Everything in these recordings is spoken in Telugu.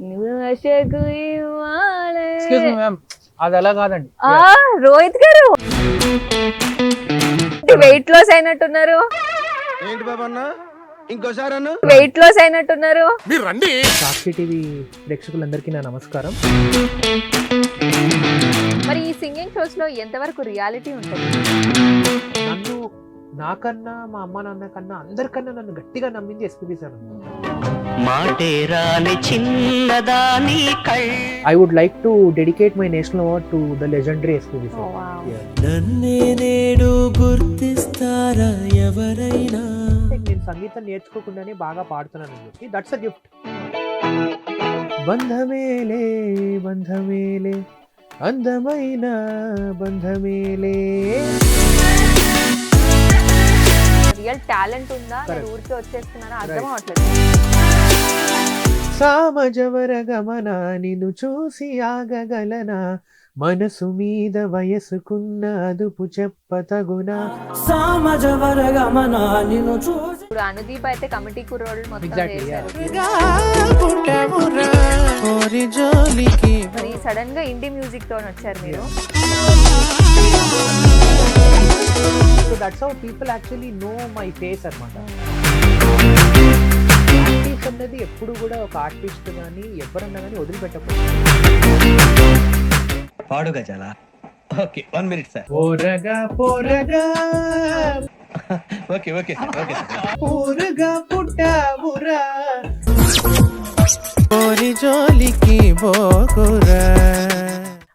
ఆశకు ఇవ్వాలే. ఎక్స్క్యూజ్ మీ మ్యామ్, అది అలా కాదండి. రోహిత్ గారు వెయిట్ లాస్ అయినట్టున్నారు. ఏంటి బాబా అన్న ఇంకోసారి అన్న వెయిట్ లాస్ అయినట్టున్నారు. మీరు రండి. సాక్షి టీవీ ప్రేక్షకులందరికీ నా నమస్కారం. మరి ఈ సింగింగ్ షోస్ లో ఎంతవరకు రియాలిటీ ఉంటుంది? నన్ను నాకన్నా మా అమ్మ నాన్న కన్నా అందరికన్నా నన్ను గట్టిగా నమ్మింది SPB sir. I would like to dedicate my national award to the legendary SPB sir. Oh, wow. నన్నే నేడు గుర్తిస్తారా ఎవరైనా? నేను సంగీతం నేర్చుకోకుండానే బాగా పాడుతున్నాను అని చెప్పి దట్స్ అ గిఫ్ట్. బంధమేలే బంధమేలే అందమైన బంధమేలే. రియల్ టాలెంట్ ఉందా మీరు ఊరికే వచ్చేస్తున్నారా అర్థం అవట్లేదు. సామజవర గమన నిన్ను చూసి ఆగగలనా, మనసు మీద వయసుకున్న అదుపు చెప్పతగునా. సామజవర గమన నిన్ను చూసి. ఇప్పుడు అనుదీప్ అయితే కమిటీ కుర్రోళ్ళు మొత్తం చేశారు. మరి సడన్ గా ఇండి మ్యూజిక్ తో వచ్చారు మీరు. So that's how people actually know my face అన్నమాట. ఆర్టిస్ట్ అన్నది ఎప్పుడు కూడా ఒక ఆర్టిస్ట్ కానీ ఎవరన్నా కానీ వదిలిపెట్టకూడదు. పాడుగా చాలా ఓకే 1 minute సార్. పోరగా పోరగా ఓకే ఓకే ఓకే పోరగా పుట్టావురా ఓరి జోలికి బోకురా.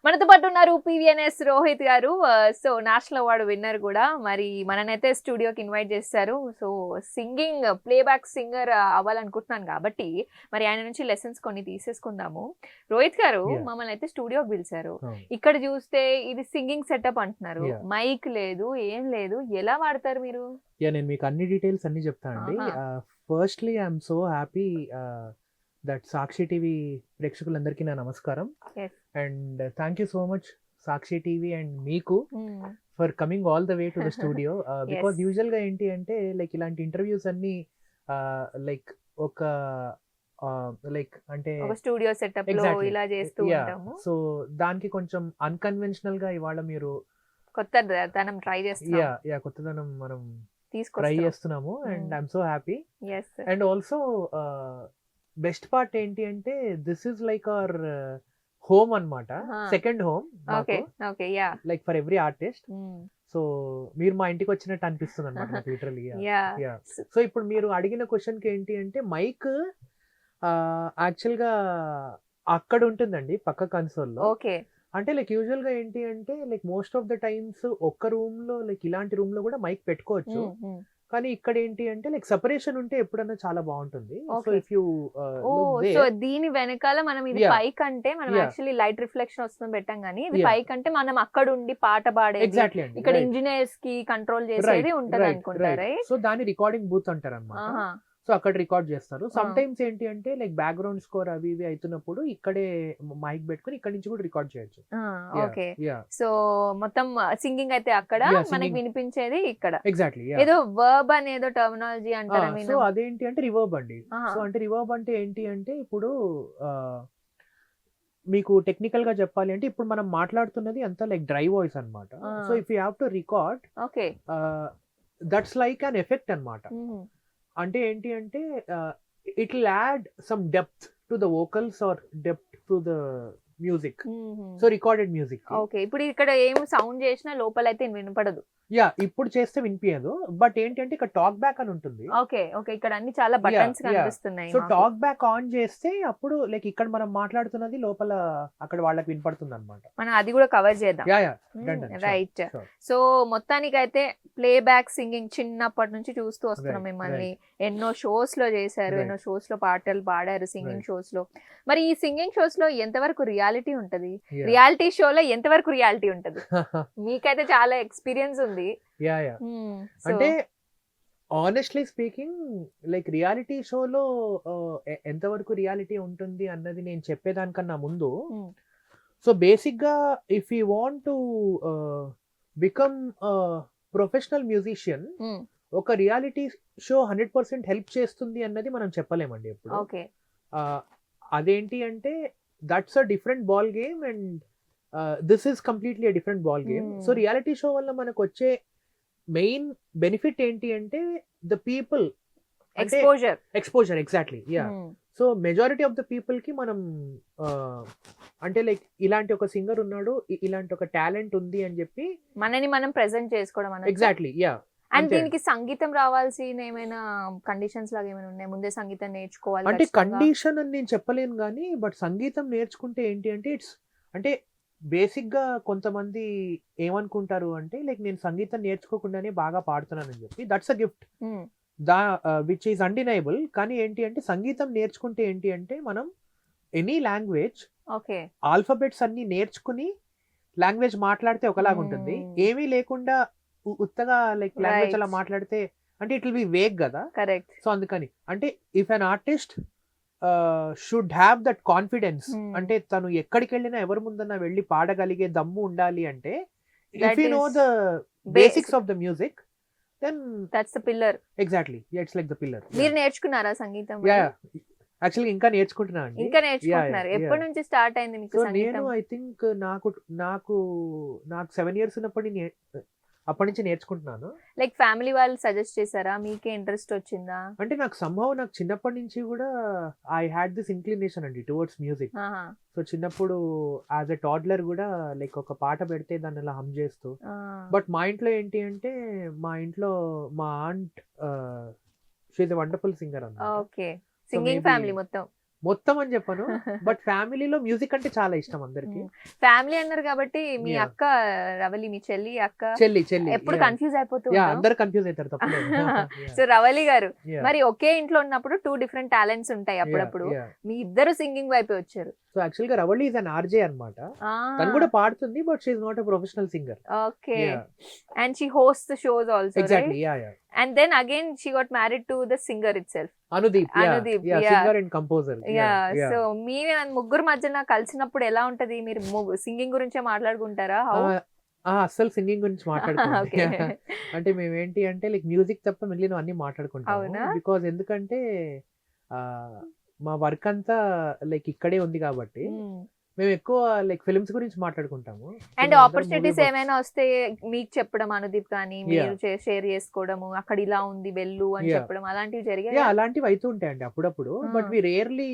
మనతో పాటు ఉన్నారు పివిఎన్ఎస్ రోహిత్ గారు. సో నేషనల్ అవార్డు విన్నర్ కూడా. మరి మననైతే స్టూడియోకి ఇన్వైట్ చేస్తారు. సో సింగింగ్ ప్లేబ్యాక్ సింగర్ అవ్వాలనుకుంటున్నాను కాబట్టి మరి ఆయన నుంచి లెసన్స్ కొన్ని తీసేసుకుందాము. రోహిత్ గారు మమ్మల్ని అయితే స్టూడియోకి పిలిచారు. ఇక్కడ చూస్తే ఇది సింగింగ్ సెటప్ అంటున్నారు, మైక్ లేదు ఏం లేదు, ఎలా వాడతారు మీరు? నేను మీకు అన్ని డీటెయిల్స్ అన్ని చెప్తానండి. Firstly I'm so happy that Sakshi TV ప్రేక్షకులందరికీ నా నమస్కారం. And thank you so much Sakshi TV and మీకు for coming all the way to the studio. Because usual గా ఏంటి అంటే లైక్ ఇలాంటి ఇంటర్వ్యూస్ అన్ని లైక్ ఒక లైక్ అంటే స్టూడియో సెటప్ లో ఇలా చేస్తూ ఉంటాము. సో దానికి కొంచెం అన్కన్వెన్షనల్ గా ఇవాళ మీరు కొత్తదనం ట్రై చేస్తున్నాం. కొత్తదనం మనం ట్రై చేస్తున్నాము. And I'm so happy. And also best part ఏంటి అంటే this is like our home అన్నమాట, second home like for every artist. So మీరు మా ఇంటికి వచ్చినట్టు అనిపిస్తుంది అనమాట లిటరల్లీ. సో ఇప్పుడు మీరు అడిగిన క్వశ్చన్ కి ఏంటి అంటే మైక్ యాక్చువల్ గా అక్కడ ఉంటుందండి పక్క కన్సోల్ లో. అంటే లైక్ యూజువల్ గా ఏంటి అంటే like most of the times ఒక్క రూమ్ లో లైక్ ఇలాంటి రూమ్ లో కూడా మైక్ పెట్టుకోవచ్చు. కానీ ఇక్కడ ఏంటి అంటే లైక్ సెపరేషన్ ఉంటే ఎప్పుడన్నా చాలా బాగుంటుంది. సో ఇఫ్ యు సో దీని వెనకాల మనం ఇది పైకి అంటే మనం యాక్చువల్లీ లైట్ రిఫ్లెక్షన్ వస్తుంది పెట్టాం కానీ ఇది పైకి అంటే మనం అక్కడ ఉండి పాట పాడేది, ఇక్కడ ఇంజనీర్స్ కి కంట్రోల్ చేసేది ఉంటది అనుకుంటారా? సో దాని రికార్డింగ్ బూత్ అంటారు అన్నమాట. సో అక్కడ రికార్డ్ చేస్తారు. సమ్ టైమ్స్ ఏంటి అంటే లైక్ బ్యాక్గ్రౌండ్ స్కోర్ అవి ఇవి అవుతున్నప్పుడు ఇక్కడే మైక్ పెట్టుకుని ఇక్కడ నుంచి కూడా రికార్డ్ చేయొచ్చు. ఓకే. సో మొత్తం సింగింగ్ అయితే అక్కడ, మనకి వినిపించేది ఇక్కడ. ఎగ్జాక్ట్లీ. ఏదో వర్బ్ అనేదో టర్మినాలజీ అంటారా? సో అదేంటి అంటే రివర్బ్ అండి. సో అంటే రివర్బ్ అంటే ఏంటి అంటే ఇప్పుడు మీకు టెక్నికల్ గా చెప్పాలి అంటే ఇప్పుడు మనం మాట్లాడుతున్నది అంతా లైక్ డ్రై వాయిస్ అన్నమాట. So if you have to record that's like an effect అన్నమాట. అంటే ఏంటి అంటే it will add some depth to the vocals or depth to the music. So recorded music. Okay. ఇప్పుడు ఇక్కడ ఏం సౌండ్ చేసినా లోపల అయితే వినపడదు. ఇప్పుడు చేస్తే వినిపించదు. బట్ ఏంటంటే ఇక్కడ టాక్ బ్యాక్ అని ఉంటుంది. Okay okay. ఇక్కడ అన్ని చాలా బటన్స్ కనిపిస్తున్నాయి. సో టాక్ బ్యాక్ ఆన్ చేస్తే అప్పుడు లైక్ ఇక్కడ మనం మాట్లాడుతున్నది లోపల అక్కడ వాళ్ళకి వినపడుతుంది అన్నమాట. మనం అది కూడా కవర్ చేద్దాం. రైట్. సో మొత్తానికి అయితే ప్లే బ్యాక్ సింగింగ్ చిన్నప్పటి నుంచి చూస్తూ వస్తున్నాం మిమ్మల్ని. ఎన్నో షోస్ లో చేశారు, ఎన్నో షోస్ లో పాటలు పాడారు సింగింగ్ షోస్ లో. మరి ఈ సింగింగ్ షోస్ లో ఎంతవరకు రియాలిటీ ఉంటది? రియాలిటీ షోలో ఎంతవరకు రియాలిటీ ఉంటది? మీకైతే చాలా ఎక్స్పీరియన్స్ ఉంది. అంటే ఆనెస్ట్లీ స్పీకింగ్ లైక్ రియాలిటీ షోలో ఎంతవరకు రియాలిటీ ఉంటుంది అన్నది నేను చెప్పేదానికన్నా ముందు, సో బేసిక్ గా if you want to become professional musician ఒక రియాలిటీ షో 100% హెల్ప్ చేస్తుంది అన్నది మనం చెప్పలేమండి ఎప్పుడు. అదేంటి అంటే that's a different ball game and this is completely a different ball game. So reality show వల్ల మనకు వచ్చే మెయిన్ బెనిఫిట్ ఏంటి అంటే ద పీపుల్ అంటే exposure exactly yeah. So majority of the people కి మనం అంటే లైక్ ఇలాంటి ఒక సింగర్ ఉన్నాడు, ఇలాంటి ఒక టాలెంట్ ఉంది అని చెప్పి మనని మనం ప్రెజెంట్ చేసుకోవడం. Exactly yeah. అండ్ దీనికి సంగీతం రావాల్సిన ఏమైనా కండిషన్స్ లాగా ఏమైనా ఉన్నాయి? ముందే సంగీతం నేర్చుకోవాలి అంటే కండిషన్ అని నేను చెప్పలేను కానీ బట్ సంగీతం నేర్చుకుంటే ఏంటి అంటే ఇట్స్ అంటే బేసిక్ గా కొంతమంది ఏమనుకుంటారు అంటే లైక్ నేను సంగీతం నేర్చుకోకుండానే బాగా పాడుతున్నానని చెప్పి. That's a gift which is undeniable. కానీ ఏంటి అంటే సంగీతం నేర్చుకుంటే ఏంటి అంటే మనం ఎనీ లాంగ్వేజ్ ఆల్ఫాబెట్స్ అన్ని నేర్చుకుని లాంగ్వేజ్ మాట్లాడితే ఒకలాగా ఉంటుంది. ఏమీ లేకుండా ఉత్తగా లైక్ లాంగ్వేజ్ అలా మాట్లాడితే అంటే ఇట్ విల్ బి వేగ్ కదా. కరెక్ట్. సో అందుకని అంటే if an artist should have that confidence, అంటే తను ఎక్కడికి వెళ్ళినా ఎవరి ముందన్నా వెళ్ళి పాడగలిగే దమ్ము ఉండాలి అంటే if you know the basics of the music then that's the pillar. Exactly it's like the pillar. మీరు నేర్చుకున్నారా సంగీతం? యా యాక్చువల్లీ ఇంకా నేర్చుకుంటున్నా అండి. ఇంకా నేర్చుకుంటున్నారు. ఎప్పటి నుంచి స్టార్ట్ అయింది మీకు సంగీతం? నేను ఐ థింక్ నాకు 7 years ఉన్నప్పటి అప్పటి నుంచి నేర్చుకుంటున్నాను. లైక్ ఫ్యామిలీ వాళ్ళు సజెస్ట్ చేశారా, మీకే ఇంట్రెస్ట్ వచ్చిందా? అంటే నాకు సంభవం నాకు చిన్నప్పటి నుంచి కూడా ఐ హ్యాడ్ దిస్ ఇంక్లినేషన్ అండి టువర్డ్స్ మ్యూజిక్. సో చిన్నప్పుడు యాజ్ ఎ టాడ్లర్ కూడా లైక్ ఒక పాట పెడితే దాన్ని అలా హమ్ చేస్తూ. బట్ మా ఇంట్లో ఏంటి అంటే మా ఇంట్లో మా aunt she is a wonderful singer అన్నమాట. ఓకే, సింగింగ్ ఫ్యామిలీ మొత్తం అని చెప్పను బట్ ఫ్యామిలీలో మ్యూజిక్ అంటే చాలా ఇష్టం అందరికి. ఫ్యామిలీ అన్నారు కాబట్టి మీ అక్క రవలి, మీ చెల్లి ఎప్పుడు కన్ఫ్యూజ్ అయిపోతుంది. అందరు కన్ఫ్యూజ్ అవుతారు తప్ప. సో రవలి గారు మరి ఒకే ఇంట్లో ఉన్నప్పుడు 2 different టాలెంట్స్ ఉంటాయి. అప్పుడప్పుడు మీ ఇద్దరు సింగింగ్ వైపే వచ్చారు. సో యాక్చువల్ గా రవలి ఇస్ అన్ ఆర్జే అన్నమాట. తను కూడా పాడుతుంది but she is not a professional singer. Okay. And she host the shows also. Exactly yeah. And then again she got married to the singer itself. Anudeep, yeah. Singer and composer. Yeah. So మీ ముగ్గురు మధ్యన కలిసినప్పుడు ఎలా ఉంటది? మీరు సింగింగ్ గురించే మాట్లాడుకుంటారా? అసలు సింగింగ్ గురించి మాట్లాడుకుంటాం. అంటే మేము ఏంటి అంటే లైక్ మ్యూజిక్ తప్ప మిగిలిన అన్ని మాట్లాడుకుంటాం. బికాజ్ ఎందుకంటే మా వర్క్ అంతా లైక్ ఇక్కడే ఉంది కాబట్టి మేము ఎక్కువ లైక్ ఫిల్మ్స్ గురించి మాట్లాడుకుంటాము. అండ్ ఆపర్చునిటీస్ ఏమైనా వస్తే మీకు చెప్పడం, అనుదీప్ కానీ మీరు షేర్ చేసుకోవడము, అక్కడ ఇలా ఉంది వెళ్ళు అని చెప్పడం, అలాంటివి జరిగాయి? అలాంటివి అవుతూ ఉంటాయండి అప్పుడప్పుడు. But we rarely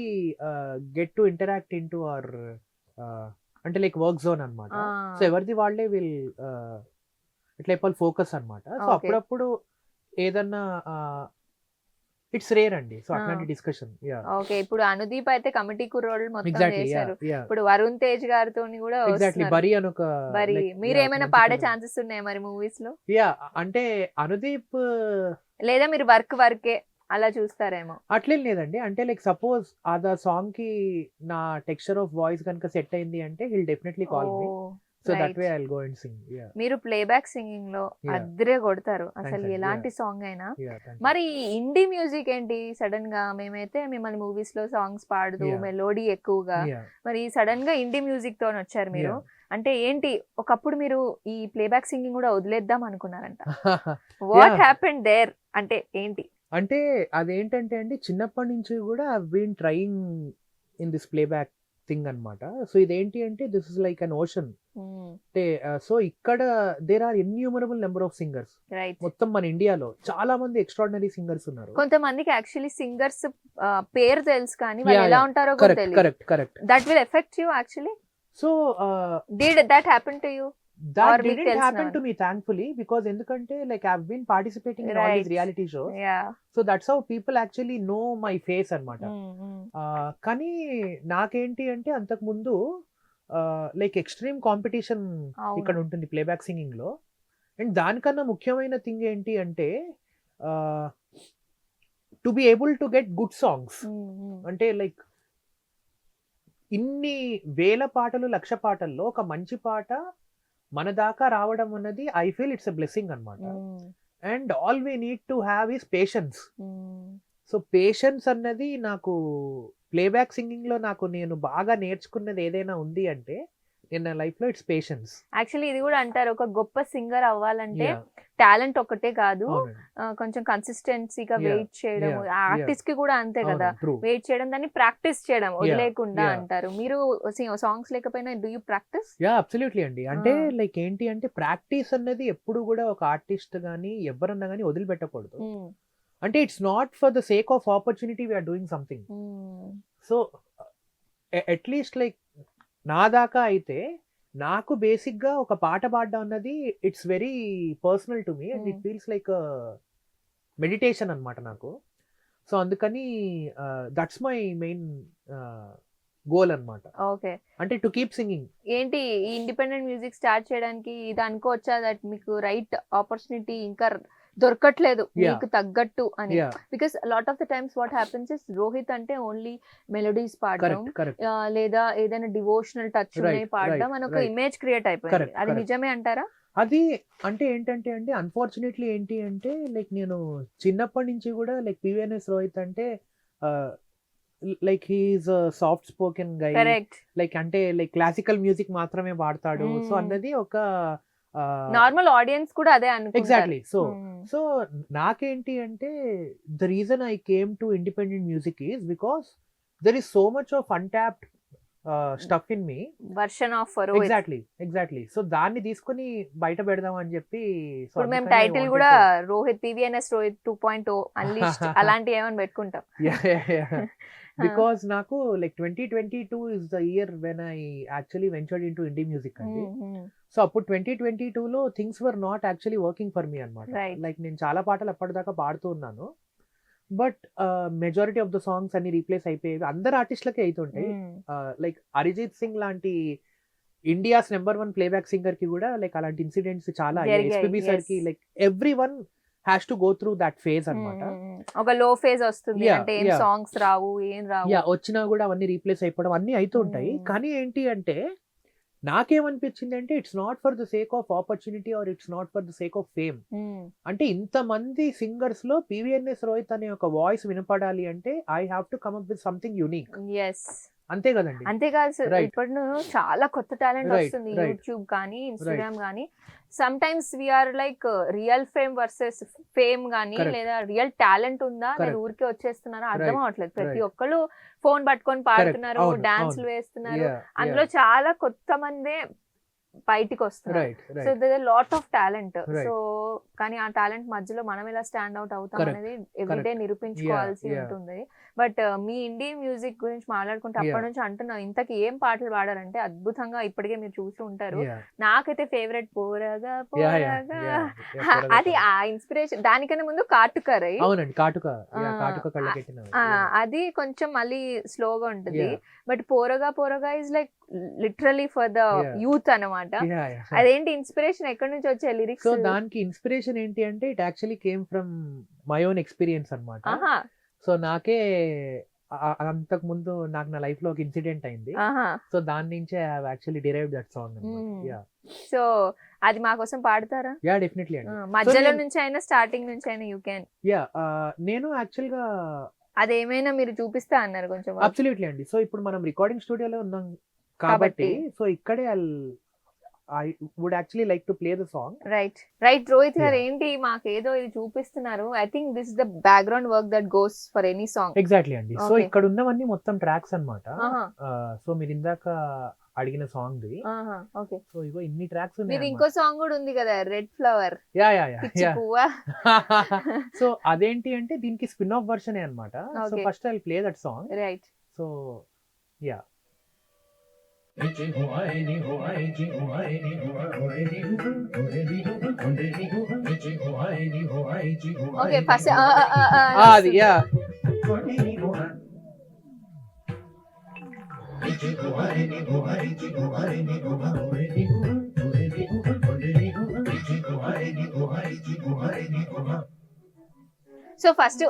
get to interact in to our అంటే లైక్ వర్క్ జోన్ అన్నమాట. సో ఎవరిది వాళ్ళే విల్ ఇట్లా ఫోకస్ అన్నమాట. సో అప్పుడప్పుడు ఏదన్నా ఇట్స్ రేర్ అండి. సో అట్లాంటి డిస్కషన్. ఓకే. ఇప్పుడు అనుదీప్ అయితే కమిటీ కుర్రోళ్ళు మొత్తం చేశారు. ఇప్పుడు వరుణ్ తేజ్ గారితో కూడా బరి అని ఒక మీరు ఏమైనా పాడే ఛాన్సెస్ ఉన్నాయా మరి మూవీస్ లో? యా అంటే అనుదీప్ లేదా మీరు వర్కే అలా చూస్తారేమో? అట్లేం లేదండి. అంటే లైక్ సపోజ్ ఆ సాంగ్ కి నా టెక్స్చర్ ఆఫ్ వాయిస్ కనుక సెట్ అయింది అంటే hill definitely call me. So that way I'll go and Singh. మీరు ప్లేబ్యాక్ సింగింగ్ లో అద్దరే కొడతారు అసలు ఎలాంటి సాంగ్ అయినా. మరి ఇండీ మ్యూజిక్ ఏంటి? సడన్ గా మేమైతే మిమ్మల్ని మూవీస్ లో సాంగ్స్ పాడుతూ మెలోడీ ఎక్కువగా, మరి సడన్ గా ఇండీ మ్యూజిక్ తో వచ్చారు మీరు. అంటే ఏంటి, ఒకప్పుడు మీరు ఈ ప్లేబ్యాక్ సింగింగ్ కూడా వదిలేద్దాం అనుకున్నారంట. What happened there? అంటే ఏంటి? అంటే అదేంటంటే అండి చిన్నప్పటి నుంచి కూడా I been trying in this playback thing అన్నమాట. సో ఇదేంటి అంటే this is like an ocean. అంటే సో ఇక్కడ there are innumerable number of singers. మొత్తం మన ఇండియాలో చాలా మంది ఎక్స్ట్రాడినరీ సింగర్స్ ఉన్నారు. కొంతమందికి యాక్చువల్లీ సింగర్స్ పేరు తెలుసు కానీ వాళ్ళు ఎలా ఉంటారో కూడా తెలియదు. Correct. That will effect you actually. So did that happen to you? That didn't happen to me thankfully because endukante like I've been participating in all these reality shows. So that's how people actually know my face annamata. Kani nakenti ante antaku mundu like extreme competition ikkada untundi playback singing lo. And దానికన్నా ముఖ్యమైన థింగ్ ఏంటి అంటే to be able to get good songs. అంటే లైక్ ఇన్ని వేల పాటలు లక్ష పాటల్లో ఒక మంచి పాట మన దాకా రావడం అన్నది I feel it's a blessing అన్నమాట. And all we need to have is patience. So patience అన్నది నాకు ప్లేబ్యాక్ సింగింగ్ లో నేను బాగా నేర్చుకున్నది ఏదైనా ఉంది అంటే ఇన్ లైఫ్ లో ఇట్స్ పేషెన్స్. యాక్చువల్లీ ఇది కూడా అంటారు, ఒక గొప్ప సింగర్ అవ్వాలంటే టాలెంట్ ఒకటే కాదు, కొంచెం కన్సిస్టెన్సీగా Yeah, వెయిట్ చేయడం. yeah, ఆర్టిస్ట్ కి కూడా అంతే కదా, వెయిట్ చేయడం, దాన్ని ప్రాక్టీస్ చేయడం వదిలేకుండా yeah. అంటారు. మీరు సాంగ్స్ లేకపోయినా do you practice? Yeah absolutely అండి. అంటే లైక్ ఏంటి అంటే ప్రాక్టీస్ అన్నది ఎప్పుడు కూడా ఒక ఆర్టిస్ట్ గానీ ఎవరన్నా గానీ వదిలిపెట్టకూడదు. అంటే it's not for the sake of opportunity we're doing something. So at least like నా దాకా అయితే నాకు బేసిక్ గా ఒక పాట పాడడం అన్నది it's very personal to me and it feels like meditation అన్నమాట నాకు. సో అందుకని దట్స్ మై మెయిన్ గోల్ అన్నమాట. ఓకే, అంటే టు కీప్ సింగింగ్. ఏంటి ఈ ఇండిపెండెంట్ మ్యూజిక్ స్టార్ట్ చేయడానికి ఇది అనుకోవచ్చా, దట్ మీకు రైట్ ఆపర్చునిటీ ఇంకా దొరకట్లేదు మీకు తగ్గట్టు అని? Because lot of the times what happens is Rohit అంటే ఓన్లీ మెలోడీస్ పాడడం లేదా ఏదైనా డివోషనల్ టచ్ పాడడం అని ఒక ఇమేజ్ క్రియేట్ అయిపోయింది. అది నిజమే అంటారా? అది అంటే ఏంటంటే అండి అన్ఫార్చునేట్లీ ఏంటి అంటే లైక్ నేను చిన్నప్పటి నుంచి కూడా లైక్ పివిఎన్ఎస్ రోహిత్ అంటే లైక్ హీఈస్ సాఫ్ట్ స్పోకెన్ గై, లైక్ అంటే లైక్ క్లాసికల్ మ్యూజిక్ మాత్రమే పాడతాడు. సో అన్నది ఒక నార్మల్ ఆడియన్స్ కూడా అదే అనుకుంటారు. ఎగ్జాక్ట్లీ. సో నాకేంటి అంటే the reason I came to independent music is because there is so much of untapped stuff in me version of exactly. So దాన్ని తీసుకొని బయట పెడదాం అని చెప్పి ఇప్పుడు మేము టైటిల్ కూడా రోహిత్ పివిఎన్ఎస్ రోహిత్ 2.0 అన్లిస్ట్ అలాంటి ఏమని పెట్టుకుంటాం. బికాస్ నాకు like 2022 is the year when I actually ventured into indie music అండి. సో అప్పుడు 2022లో things were not actually working for me అనమాట. లైక్ నేను చాలా పాటలు అప్పటిదాకా పాడుతూ ఉన్నాను, but majority of the songs అన్ని రీప్లేస్ అయిపోయేవి. అందరు ఆర్టిస్టులకే అవుతుంటాయి. లైక్ అరిజిత్ సింగ్ లాంటి ఇండియాస్ నెంబర్ 1 ప్లేబ్యాక్ సింగర్ కి కూడా లైక్ అలాంటి ఇన్సిడెంట్స్ చాలా, ఎస్పీబీ సార్ కి like every one has to go through that phase అన్నమాట. ఒక లో ఫేజ్ వస్తుంది అంటే ఏం సాంగ్స్ రావు, ఏం రావు, వచ్చినా కూడా అవన్నీ రీప్లేస్ అయిపోవడం అన్ని అవుతూ ఉంటాయి. కానీ ఏంటి అంటే నాకేమనిపించింది అంటే it's not for the sake of opportunity or it's not for the sake of fame. అంటే ఇంతమంది సింగర్స్ లో పివిఎన్ఎస్ రోహిత్ అనే ఒక వాయిస్ వినపడాలి అంటే I have to come up with something unique. అంతే కదండి. అంతేకాదు సార్, ఇప్పుడు చాలా కొత్త టాలెంట్ వస్తుంది యూట్యూబ్ కానీ ఇన్స్టాగ్రామ్ కానీ. Sometimes we are like real fame versus fame గానీ, లేదా రియల్ టాలెంట్ ఉందా లేదా ఊరికే వచ్చేస్తున్నారా అర్థం అవట్లేదు. ప్రతి ఒక్కళ్ళు ఫోన్ పట్టుకొని పాడుతున్నారు, డాన్స్లు వేస్తున్నారు, అందులో చాలా కొత్త మందే బయటికి వస్తున్నారు. So there lot of talent. So కానీ ఆ టాలెంట్ మధ్యలో మనం ఎలా స్టాండ్ అవుట్ అవుతాం అనేది ఎవ్రీడే నిరూపించుకోవాల్సి ఉంటుంది. బట్ మీ ఇండియన్ మ్యూజిక్ గురించి మాట్లాడుకుంటే అప్పటి నుంచి అంటున్నాం, ఇంతకి ఏం పాటలు పాడారంటే అద్భుతంగా ఇప్పటికే మీరు చూస్తూ ఉంటారు. నాకైతే ఫేవరెట్ పోరగా పోరగా, అది ఆ ఇన్స్పిరేషన్. దానికన్నా ముందు కాటుకరై, అది కొంచెం మళ్ళీ స్లోగా ఉంటుంది. బట్ పోరగా పోరగా is like literally for the youth అన్నమాట. అదేంటి ఇన్స్పిరేషన్ ఎక్కడి నుంచి వచ్చే లిరిక్స్? సో దానికి ఇన్స్పిరేషన్ ఏంటి అంటే it actually came from my own experience అన్నమాట. సో నాకే అంతకు ముందు నాకు నా లైఫ్ లో ఒక ఇన్సిడెంట్ అయింది. సో దాని నుంచే I have actually derived that song. So అది మా కోసం పాడతారా? యా డెఫినెట్లీ అండి. మధ్యలో నుంచి అయినా స్టార్టింగ్ నుంచి అయినా యూ క్యాన్. నేను యాక్చువల్ గా అదేమైనా మీరు చూపిస్తా అన్నారు కొంచెం. అబ్సల్యూట్లీ అండి. సో ఇప్పుడు మనం రికార్డింగ్ స్టూడియోలో ఉన్నాం కాబట్టి సో ఇక్కడే I would actually like to play the song. Right Rohit గారు, ఏంటి మాకు ఏదో ఇది చూపిస్తున్నారు. I think this is the background work that goes for any song. Exactly అండి. సో ఇక్కడ ఉన్నవన్నీ మొత్తం ట్రాక్స్ అన్నమాట. సో మీరు ఇందాక అడిగిన సాంగ్ ది. ఓకే. సో ఇగో ఇన్ని ట్రాక్స్ ఉన్నాయి. మీరు ఇంకో సాంగ్ కూడా ఉంది కదా, రెడ్ ఫ్లవర్. యా సో అదేంటి అంటే దీనికి స్పిన్ ఆఫ్ వర్షన్ అన్నమాట. So first I will play that song. Right. So yeah okay first అది యా సో ఫస్ట్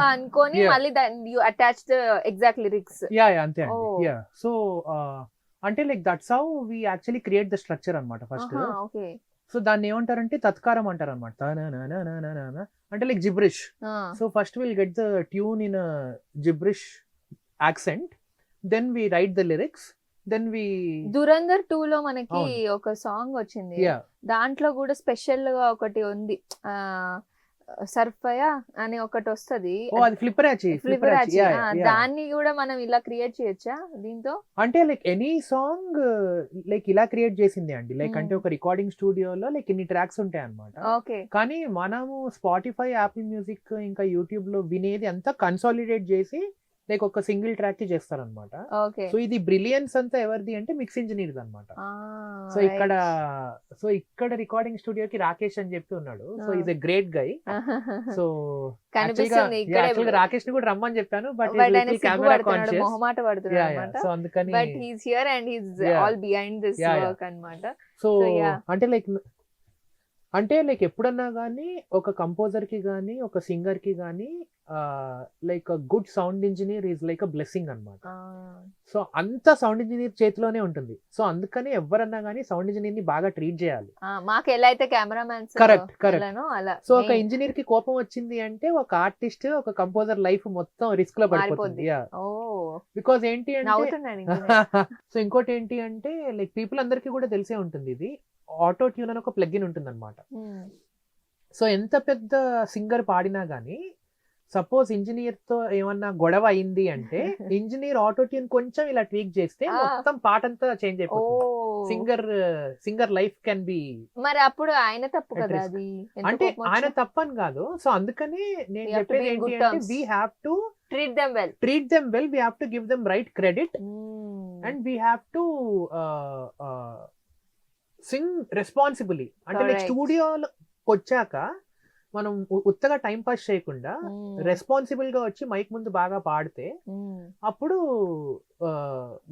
అనుకొని మళ్ళీ you attach the exact lyrics. Yeah అంతే అండి. యా సో అంటే like that's how we actually create the structure అన్నమాట ఫస్ట్. ఓకే. సో దాన్ని ఏమంటారంటే తత్కారం అంటారు అనమాట. అంటే like gibberish. So first will get the tune in gibberish accent, then we write the lyrics, then we Dhurandhar 2 లో మనకి అవును. ఒక సాంగ్ వచ్చింది, యా దాంట్లో కూడా స్పెషల్ గా ఒకటి ఉంది, ఆ సర్ఫయా అని ఒకటి వస్తది, ఓ అది ఫ్లిప్పరాచి ఫ్లిపరాచి, దాన్ని కూడా మనం ఇలా క్రియేట్ చేయొచ్చా దీంతో? అంటే లైక్ ఎనీ సాంగ్ లైక్ ఇలా క్రియేట్ చేసింది అండి, లైక్ అంటే ఒక రికార్డింగ్ స్టూడియోలో లైక్ ఇన్ని ట్రాక్స్ ఉంటాయి అన్నమాట. ఓకే. కానీ మనము స్పాటిఫై, యాపిల్ మ్యూజిక్ ఇంకా యూట్యూబ్ లో వినేది అంతా కన్సాలిడేట్ చేసి లైక్ ఒక సింగిల్ ట్రాక్ కి చేస్తారనమాట. ఓకే. సో ఇది బ్రిలియన్స్ అంతా ఎవరిది అంటే మిక్స్ ఇంజనీర్ అనమాట. సో ఇక్కడ రికార్డింగ్ స్టూడియోకి రాకేష్ అని చెప్పి ఉన్నాడు. So is a great guy. So కనిపిస్తుంది యాక్చువల్గా రాకేష్ ని కూడా రమ్మని చెప్పాను, బట్ కెమెరా కాన్షియస్. మొహమాట పడుతున్నాడు అన్నమాట. సో అందుకని but he's here and he's all behind this work అన్నమాట. So So, yeah. అంటే లైక్ ఎప్పుడన్నా కానీ ఒక కంపోజర్ కి కానీ ఒక సింగర్ కి కానీ like good sound engineer is like a blessing అన్నమాట. సో అంత సౌండ్ ఇంజనీర్ చేతిలోనే ఉంటుంది. సో అందుకని ఎవరన్నా కానీ సౌండ్ ఇంజనీర్ ని బాగా ట్రీట్ చేయాలి. మాకు ఎలా అయితే కెమెరామెన్స్ కరెక్ట్ అలా. సో ఒక ఇంజనీర్ కి కోపం వచ్చింది అంటే ఒక ఆర్టిస్ట్, ఒక కంపోజర్ లైఫ్ మొత్తం రిస్క్ లో పడిపోతుంది. బికాజ్ ఏంటి అంటే సో ఇంకోటి ఏంటి అంటే లైక్ పీపుల్ అందరికీ కూడా తెలిసే ఉంటుంది, ఇది ఆటో ట్యూన్ అని ఒక ప్లగ్ఇన్ ఉంటుంది అనమాట. సో ఎంత పెద్ద సింగర్ పాడినా గానీ సపోజ్ ఇంజనీర్ తో ఏమన్నా గొడవ అయింది అంటే ఇంజనీర్ ఆటో ట్యూన్ కొంచెం ఇలా ట్వీక్ చేస్తే మొత్తం పాట అంతా చేంజ్ అయిపోతుంది. Singer life can be. మరి అప్పుడు ఆయన తప్పు కదా అది? అంటే ఆయన తప్పని కాదు. సో అందుకని నేను చెప్పేది ఏంటి అంటే we have to treat them well, we have to give them right credit and we have to sing responsibly. అంటే లైక్ స్టూడియోకి వచ్చాక మనం ఉత్తగా టైం పాస్ చేయకుండా రెస్పాన్సిబుల్ గా వచ్చి మైక్ ముందు బాగా పాడితే అప్పుడు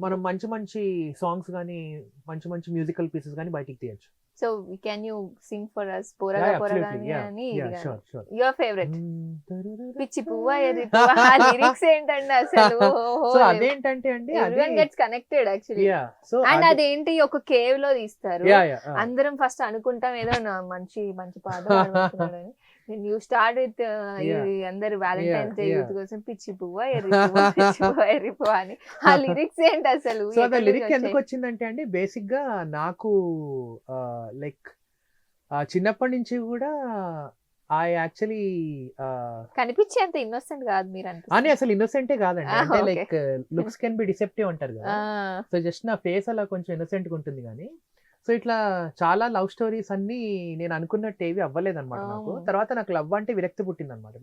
మనం మంచి మంచి సాంగ్స్ గానీ మంచి మంచి మ్యూజికల్ పీసెస్ గానీ బయటికి తీయచ్చు. So can you sing for us పోరగా పోరగా అని? యువర్ ఫేవరెట్ పిచ్చి పువ్వా ఎర్రి పువ్వా, ఆ లిరిక్స్ ఏంటండి అసలు? సో అదేంటంటే అండి everyone gets connected actually. And అదేంటి ఒక కేవ్ లో తీస్తారు, అందరం ఫస్ట్ అనుకుంటాం ఏదో మంచి మంచి పాట పాడుతున్నాడని. యూ స్టార్ట్ విత్ అందరు వ్యాలంటైన్స్ డే యూత్ కోసం పిచ్చి పువ్వా ఎర్రి పువ్వా, పిచ్చి పువ్వా ఎర్రి పువ్వా అని. ఆ లిరిక్స్ ఏంటి అసలు? సో ఆ లిరిక్ ఎందుకు వచ్చిందంటే అండి, బేసిక్ గా నాకు లైక్ చిన్నప్పటి నుంచి కూడా యాక్చువల్లీ కనిపించే అంత ఇన్నోసెంట్ కాదు మీరు అని. అసలు ఇన్నోసెంటే కాదండి, అంటే like looks can be deceptive అంటారు కదా. సో జస్ట్ నా ఫేస్ అలా కొంచెం ఇన్నోసెంట్ గా ఉంటుంది కానీ సో ఇట్లా చాలా లవ్ స్టోరీస్ అన్ని నేను అనుకున్నట్టు ఏవి అవ్వలేదు అనమాట నాకు. తర్వాత నాకు లవ్ అంటే విరక్తి పుట్టింది అనమాట.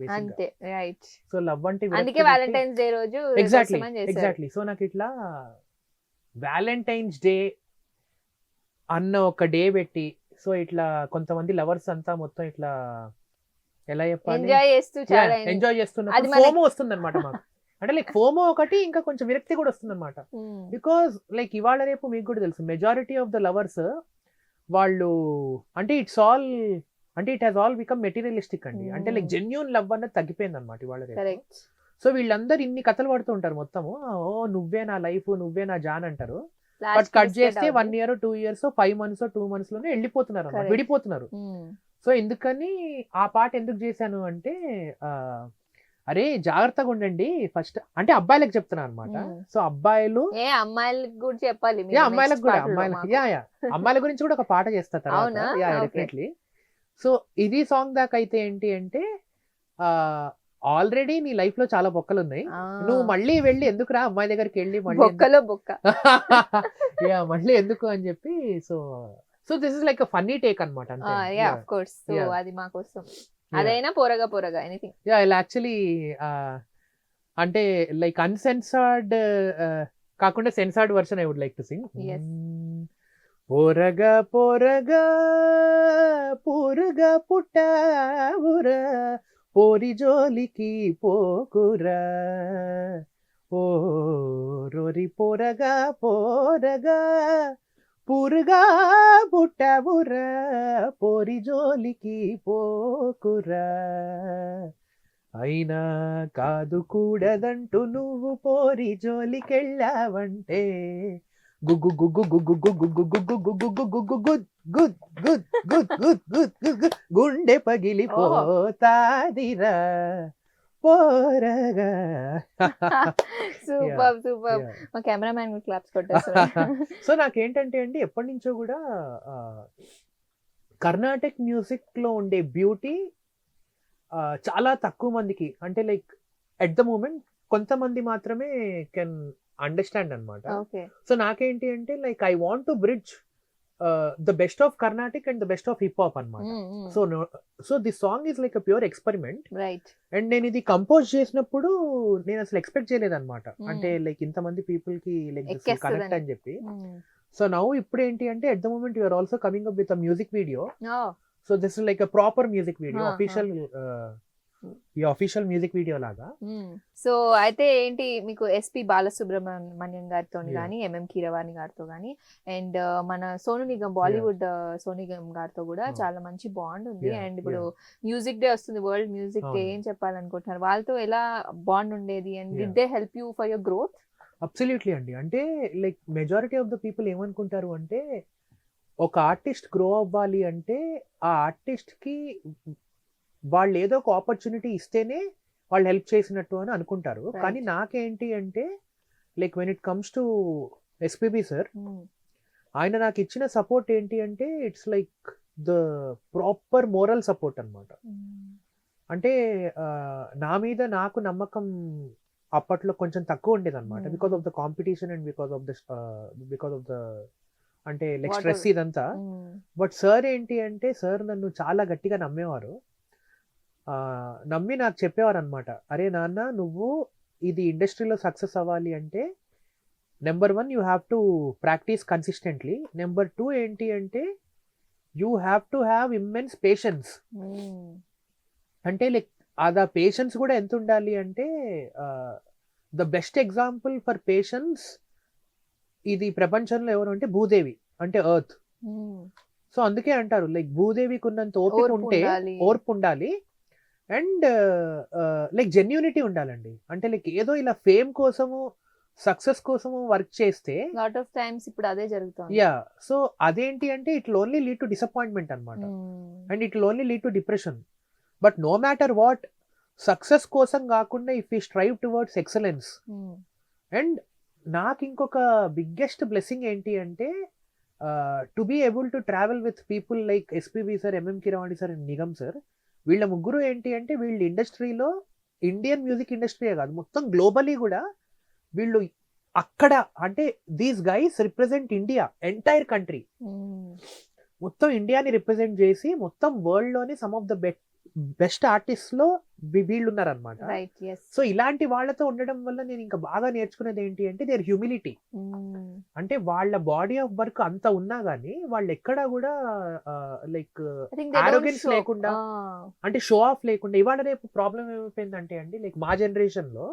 సో లవ్ అంటే వ్యాలంటైన్స్ డే రోజు ఎగ్జాక్ట్లీ. సో నాకు ఇట్లా వ్యాలంటైన్స్ డే అన్న ఒక డే పెట్టి సో ఇట్లా కొంతమంది లవర్స్ అంతా మొత్తం ఇట్లా ఎలా చెప్పాలి ఎంజాయ్ చేస్తున్నప్పుడు ఫోమో వస్తుంది అనమాట మాకు. అంటే లైక్ ఫోమో ఒకటి, ఇంకా కొంచెం విరక్తి కూడా వస్తుంది అనమాట. బికాస్ లైక్ ఇవాళ రేపు మీకు కూడా తెలుసు మెజారిటీ ఆఫ్ ద లవర్స్ వాళ్ళు అంటే it has all become materialistic అండి. అంటే లైక్ జెన్యూన్ లవ్ అన్నది తగ్గిపోయింది అనమాట ఇవాళ రేపు. సో వీళ్ళందరూ ఇన్ని కథలు పడుతూ ఉంటారు మొత్తము, ఓ నువ్వే నా లైఫ్, నువ్వే నా జాన్ అంటారు. బట్ కట్ చేస్తే 1 year 2 years 5 months 2 months లోనే వెళ్ళిపోతున్నారు అన్నమాట, విడిపోతున్నారు. సో ఎందుకని ఆ పాట ఎందుకు చేశాను అంటే అరే జాగ్రత్తగా ఉండండి ఫస్ట్, అంటే అబ్బాయిలకు చెప్తున్నాను అనమాట. సో అబ్బాయిలు అమ్మాయిలకు కూడా చెప్పాలి, అమ్మాయిలకు కూడా అమ్మాయిల గురించి కూడా ఒక పాట చేస్తా తర్వాత డెఫినెట్లీ. సో ఇది సాంగ్ దాకా అయితే ఏంటి అంటే ఆల్రెడీ నీ లైఫ్ లో చాలా బొక్కలు ఉన్నాయి, నువ్వు మళ్ళీ వెళ్ళి ఎందుకు రా అమ్మాయి దగ్గరికి వెళ్ళి మళ్ళీ ఎందుకు అని చెప్పి. So this is like a funny take అన్నమాట. అది మా కోసం అదైనా పోరగా పోరగా ఎనీథింగ్. యాక్చువల్లీ అంటే లైక్ అన్సెన్సార్డ్ కాకుండా censored version I would like to sing. పోరగా పోరగా పూరగా పుట్టావురా, పోరి జోలికి పోకురా, ఓ రోరి పోరగా పోరగా పూరుగా పుట్టవురా, పోరి జోలికి పోకురా, అయినా కాదు కూడదంటూ నువ్వు పోరి జోలికెళ్ళావంటే గుగ్గు గుగ్గు గుగ్గు గుగ్గు గుగ్గు గుగ్గు గుగ్గు గుగ్గు గుద్ గుద్ గుద్ గుద్ గుద్ గుద్ గుద్ గుండె పగిలిపోతాదిరా, పోరగా. Super super. మా కెమెరామ్యాన్ క్లాప్స్ కొట్టేస్తున్నారు. సో నాకేంటంటే అండి ఎప్పటి నుంచో కూడా కర్ణాటక మ్యూజిక్ లో ఉండే బ్యూటీ చాలా తక్కువ మందికి, అంటే లైక్ ఎట్ ద మూమెంట్ కొంతమంది మాత్రమే కెన్ అండర్స్టాండ్ అనమాట. ఓకే. సో నాకేంటి అంటే like I want to bridge the best of Carnatic and the best of hip hop అనమాట. So this song is like a pure experiment. Right. And నేను ఇది కంపోజ్ చేసినప్పుడు నేను అసలు ఎక్స్పెక్ట్ చేయలేదు అనమాట, అంటే లైక్ ఇంతమంది పీపుల్ కి లైక్ కనెక్ట్ అని చెప్పి. సో నౌ ఇప్పుడు ఏంటి అంటే at the moment you are also coming up with a music video. So this is like a proper music video, official music video లాగా. సో అయితే ఏంటి మీకు ఎస్పి బాలసుబ్రహ్మణ్యం గారితో కానీ, ఎంఎం కీరవాణి గారితో కానీ, అండ్ మన సోను నిగమ్, బాలీవుడ్ సోను నిగమ్ గారితో కూడా చాలా మంచి బాండ్ ఉంది. అండ్ ఇప్పుడు మ్యూజిక్ డే వస్తుంది, వరల్డ్ మ్యూజిక్ డే, ఏం చెప్పాలనుకుంటున్నారు? వాళ్ళతో ఎలా బాండ్ ఉండేది? And did they help you for your growth? Absolutely అండి. అంటే like majority of the people ఏమనుకుంటారు అంటే ఒక ఆర్టిస్ట్ గ్రో అవ్వాలి అంటే ఆ ఆర్టిస్ట్ కి వాళ్ళు ఏదో ఒక ఆపర్చునిటీ ఇస్తేనే వాళ్ళు హెల్ప్ చేసినట్టు అని అనుకుంటారు. కానీ నాకేంటి అంటే like when it comes to SPB sir, ఆయన నాకు ఇచ్చిన సపోర్ట్ ఏంటి అంటే it's like the proper moral support అనమాట. అంటే నా మీద నాకు నమ్మకం అప్పట్లో కొంచెం తక్కువ ఉండేది అనమాట, because of the competition and because of the అంటే లైక్ స్ట్రెస్ ఇదంతా. బట్ సార్ ఏంటి అంటే సార్ నన్ను చాలా గట్టిగా నమ్మేవారు. నమ్మి నాకు చెప్పేవారు అనమాట, అరే నాన్న నువ్వు ఇది ఇండస్ట్రీలో సక్సెస్ అవ్వాలి అంటే number 1 you have to practice consistently. Number 2 ఏంటి అంటే you have to have immense patience. అంటే లైక్ ఆ పేషెన్స్ కూడా ఎంత ఉండాలి అంటే the best example for patience ఇది ప్రపంచంలో ఎవరు అంటే భూదేవి, అంటే ఎర్త్. సో అందుకే అంటారు లైక్ భూదేవికి ఉన్నంత ఓపిక ఉంటే ఓర్పు ఉండాలి అండ్ లైక్ జెన్యూనిటీ ఉండాలండి. అంటే లైక్ ఏదో ఇలా ఫేమ్ కోసము సక్సెస్ కోసము వర్క్ చేస్తే లాట్ ఆఫ్ టైమ్స్ ఇప్పుడు అదే జరుగుతుంది. యా, సో అదేంటి అంటే it will only lead to disappointment అనమాట, and it will only lead to depression. But no matter what, success కోసం కాకుండా if you strive towards excellence. And నాకు ఇంకొక బిగ్గెస్ట్ బ్లెస్సింగ్ ఏంటి అంటే to be able to travel with people like SPB sir, MM Keeravani sir and Nigam sir. వీళ్ళ ముగ్గురు ఏంటి అంటే వీళ్ళ ఇండస్ట్రీలో ఇండియన్ మ్యూజిక్ ఇండస్ట్రీయే కాదు మొత్తం గ్లోబలీ కూడా వీళ్ళు అక్కడ అంటే these guys represent India, entire country, మొత్తం ఇండియాని రిప్రజెంట్ చేసి మొత్తం వరల్డ్ లోని some of the best artist లో వీళ్ళు ఉన్నారనమాట. సో ఇలాంటి వాళ్ళతో ఉండడం వల్ల నేను ఇంకా బాగా నేర్చుకునేది ఏంటి అంటే దేర్ హ్యూమిలిటీ. అంటే వాళ్ళ బాడీ ఆఫ్ వర్క్ అంత ఉన్నా గానీ వాళ్ళు ఎక్కడా కూడా లైక్ ఆరోగెన్స్ లేకుండా, అంటే షో ఆఫ్ లేకుండా. ఇవాళ రేపు ప్రాబ్లం ఏమైపోయిందంటే అండి లైక్ మా జనరేషన్ లో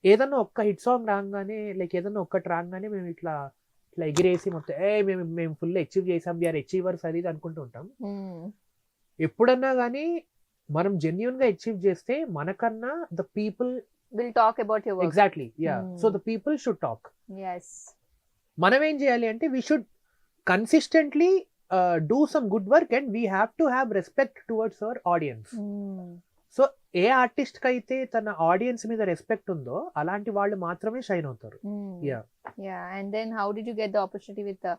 ఏదన్నా ఒక్క హిట్ సాంగ్ రాగానే లైక్ ఏదన్నా ఒక్కటి రాగానే మేము ఇట్లా ఎగిరేసి మొత్తం మేము ఫుల్ అచీవ్ చేసాం, వీఆర్ అచీవర్స్ అది ఇది అనుకుంటూ ఉంటాం. ఎప్పుడన్నా కానీ మనం జెన్యూన్ గా అచీవ్ చేస్తే మనకన్నా the people will talk about your work. Exactly, yeah. So the people should talk. మనం ఏం చేయాలి అంటే we should consistently do some good work and we have to have respect towards our audience. So A artist కి అయితే తన ఆడియన్స్ మీద రెస్పెక్ట్ ఉందో అలాంటి వాళ్ళు మాత్రమే షైన్ అవుతారు. And then how did you get the opportunity with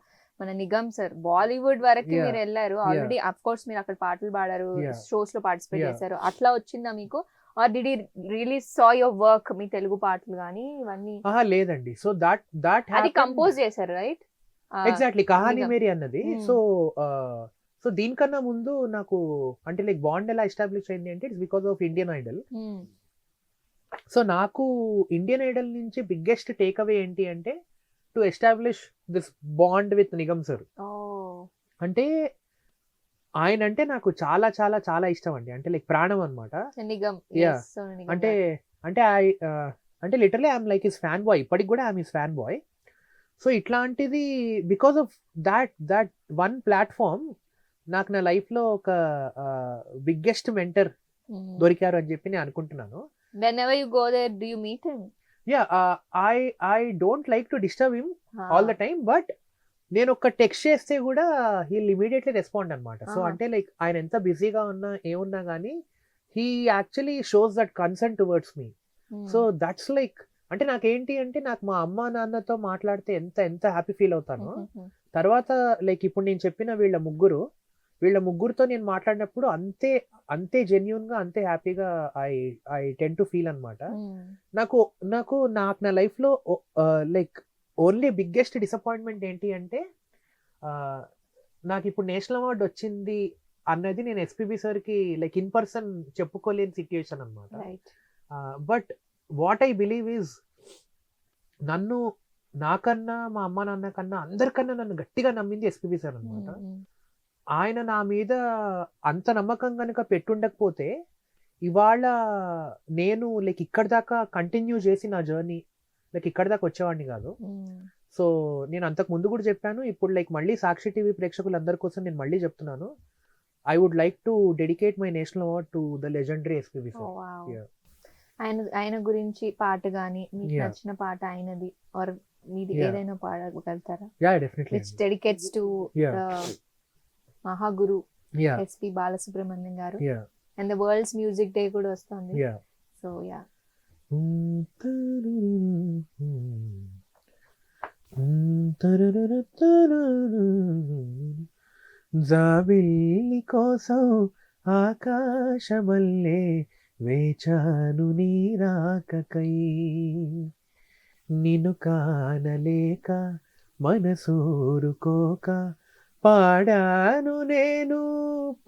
మన నిగమ్ సార్? బాలీవుడ్ వరకు మీరు వెళ్ళారు ఆల్రెడీ, అఫ్ కోర్స్ మీరు అక్కడ పాటలు పాడారు, షోస్ లో పార్టిసిపేట్ చేశారు, అట్లా వచ్చిందా మీకు? Or did you really saw your work? మీ తెలుగు పాటలు కానీ ఇవన్నీ? లేదండి. సో దట్ అది కంపోజ్ చేశారు రైట్? ఎగ్జాక్ట్లీ, కహాని మేరీ అన్నది. సో దీనికన్నా ముందు నాకు అంటే లైక్ బాండ్ ఎలా ఎస్టాబ్లిష్ అయింది అంటే it's because of Indian Idol. So నాకు ఇండియన్ ఐడల్ నుంచి బిగ్గెస్ట్ టేక్ అవే ఏంటి అంటే to establish this bond with Nigam sir. అంటే ఆయన అంటే నాకు చాలా చాలా చాలా ఇష్టం అండి, అంటే లైక్ ప్రాణం అనమాట. అంటే literally I'm like his fan boy, ఇప్పటికి కూడా I'm his fan boy. So ఇట్లాంటిది because of that one platform నాకు నా లైఫ్ లో ఒక బిగ్గెస్ట్ మెంటర్ దొరికారు అని చెప్పి నేను అనుకుంటున్నాను. Whenever you go there, do you meet him? Yeah, I don't like to disturb him all the time, but నేను ఒక టెక్స్ట్ చేస్తే కూడా హీల్ ఇమీడియట్లీ రెస్పాండ్ అనమాట. సో అంటే లైక్ ఆయన ఎంత బిజీగా ఉన్నా ఏమున్నా కానీ he actually shows that concern towards me. So that's like, అంటే నాకేంటి అంటే నాకు మా అమ్మ నాన్నతో మాట్లాడితే ఎంత ఎంత హ్యాపీ ఫీల్ అవుతానో, తర్వాత లైక్ ఇప్పుడు నేను చెప్పిన వీళ్ళ ముగ్గురుతో నేను మాట్లాడినప్పుడు అంతే అంతే జెన్యున్ గా అంతే హ్యాపీగా ఐ టెన్ టు ఫీల్ అనమాట. నాకు నాకు నాకు నా లైఫ్ లో లైక్ ఓన్లీ బిగ్గెస్ట్ డిసప్పాయింట్మెంట్ ఏంటి అంటే నాకు ఇప్పుడు నేషనల్ అవార్డు వచ్చింది అన్నది నేను ఎస్పీబీ సార్ కి లైక్ ఇన్ పర్సన్ చెప్పుకోలేని సిచ్యుయేషన్ అనమాట. But what I believe is నన్ను నాకన్నా మా అమ్మ నాన్న కన్నా అందరికన్నా నన్ను గట్టిగా నమ్మింది ఎస్పీబీ సార్ అనమాట. ఆయన నా మీద అంత నమ్మకం కనుక పెట్టుండకపోతే ఇవాళ నేను లైక్ ఇక్కడ దాకా కంటిన్యూ చేసి నా జర్నీ లైక్ ఇక్కడ దాకా వచ్చేవాడిని కాదు. సో నేను అంతకు ముందు కూడా చెప్పాను, ఇప్పుడు లైక్ మళ్ళీ సాక్షి టీవీ ప్రేక్షకులందరి కోసం నేను మళ్ళీ చెప్తున్నాను, I would like to dedicate my national award to the legendary SPB sir. ఆయన గురించి పాట గానీ మీకు నచ్చిన పాట ఆయనది ఆర్ మీది ఏదైనా పాడగలుగుతారా? Yeah definitely. Which dedicates to Mahaguru SP Balasubrahmanyam garu. And the world's music day కూడా వస్తుంది. So yeah. జాబిల్లి కోసం ఆకాశమల్లే వేచాను నీ రాకకై, నిన్ను కానలేక మనసూరుకోక పాడాను నేను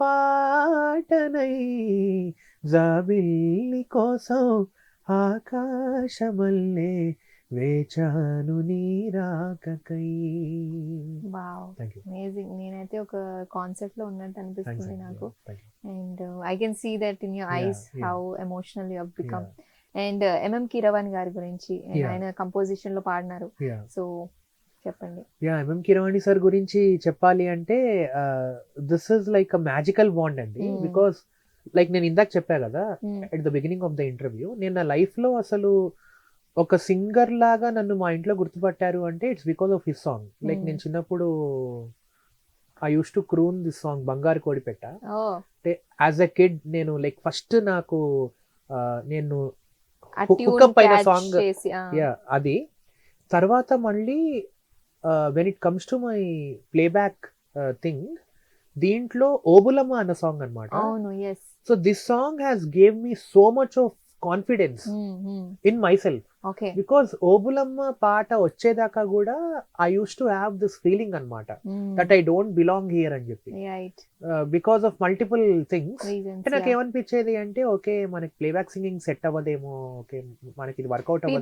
పాటనై, జాబిల్లి కోసం ఆకాశమల్లే వేచాను నీ రాకకై. Wow, amazing. నేనైతే ఒక కాన్సెప్ట్ లో ఉన్నట్టు అనిపిస్తుంది నాకు. And I can see that in your eyes how emotional you have become. And MM Keeravani గారి గురించి ఆయన కంపోజిషన్ లో పాడినారు. సో చెప్పండి. ఎంఎం కీరవాణి సార్ గురించి చెప్పాలి అంటే this is like a magical bond అండి. బికాస్ లైక్ నేను ఇందాక చెప్పా కదా at the beginning of the interview, నేను నా లైఫ్ లో అసలు ఒక సింగర్ లాగా నన్ను మా ఇంట్లో గుర్తుపట్టారు అంటే it's because of his song. Like నేను చిన్నప్పుడు I use to croon this song బంగారు కోడిపెట్ట. అంటే యాజ్ అ కిడ్ నేను లైక్ ఫస్ట్ నాకు నేను హుకప్ అయిన సాంగ్ అది. తర్వాత మళ్ళీ when it comes to my playback thing, దీంట్లో ఓబులమ్మ అన్న సాంగ్ అనమాట. So this song has gave me so much of confidence in my self. Because Obulamma పాట వచ్చేదాకా కూడా I use to have this feeling అనమాట that I don't belong here అని చెప్పి, బికాస్ ఆఫ్ మల్టిపుల్ థింగ్స్. అంటే నాకు ఏమనిపించేది అంటే ఓకే మనకి ప్లేబ్యాక్ సింగింగ్ సెట్ అవ్వదేమో, ఓకే మనకి ఇది వర్కౌట్ అవ్వదేమో.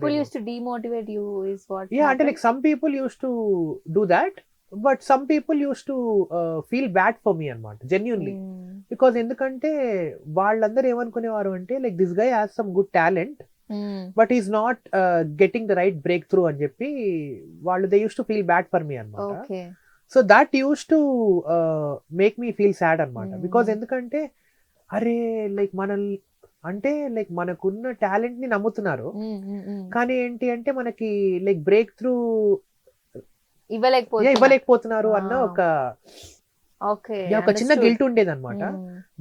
అంటే like some people use to do that, but some people use to feel bad for me అనమాట జెన్యూన్లీ. బికాస్ ఎందుకంటే వాళ్ళందరూ ఏమనుకునేవారు అంటే like this guy has some good talent but is not getting the right break through అని చెప్పి వాళ్ళు they use to feel bad for me అనమాట. So that use to make me feel sad అనమాట. బికాస్ ఎందుకంటే అరే లైక్ మనల్ని అంటే లైక్ మనకున్న టాలెంట్ ని నమ్ముతున్నారు, కానీ ఏంటి అంటే మనకి లైక్ బ్రేక్ త్రూ ఇవ్వలేకపోతున్నారు అన్న ఒక చిన్న గిల్ట్ ఉండేది అనమాట.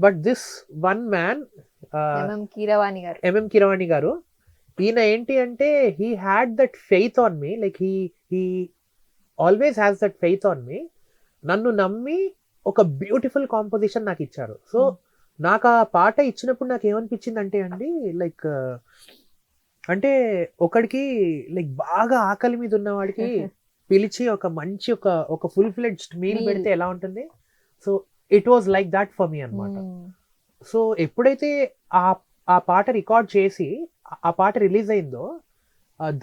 But this one man MM Keeravani garu, ఈయన ఏంటి అంటే he had that faith on me, like he always has that faith on me. నన్ను నమ్మి ఒక బ్యూటిఫుల్ కాంపోజిషన్ నాకు ఇచ్చారు. సో నాకు ఆ పాట ఇచ్చినప్పుడు నాకు ఏమనిపించింది అంటే అండి లైక్ అంటే ఒకడికి లైక్ బాగా ఆకలి మీద ఉన్నవాడికి పిలిచి ఒక మంచి ఒక ఫుల్ ఫ్లెడ్జ్డ్ మీల్ పెడితే ఎలా ఉంటుంది, so it was like that for me అనమాట. సో ఎప్పుడైతే ఆ పాట రికార్డ్ చేసి ఆ పాట రిలీజ్ అయిందో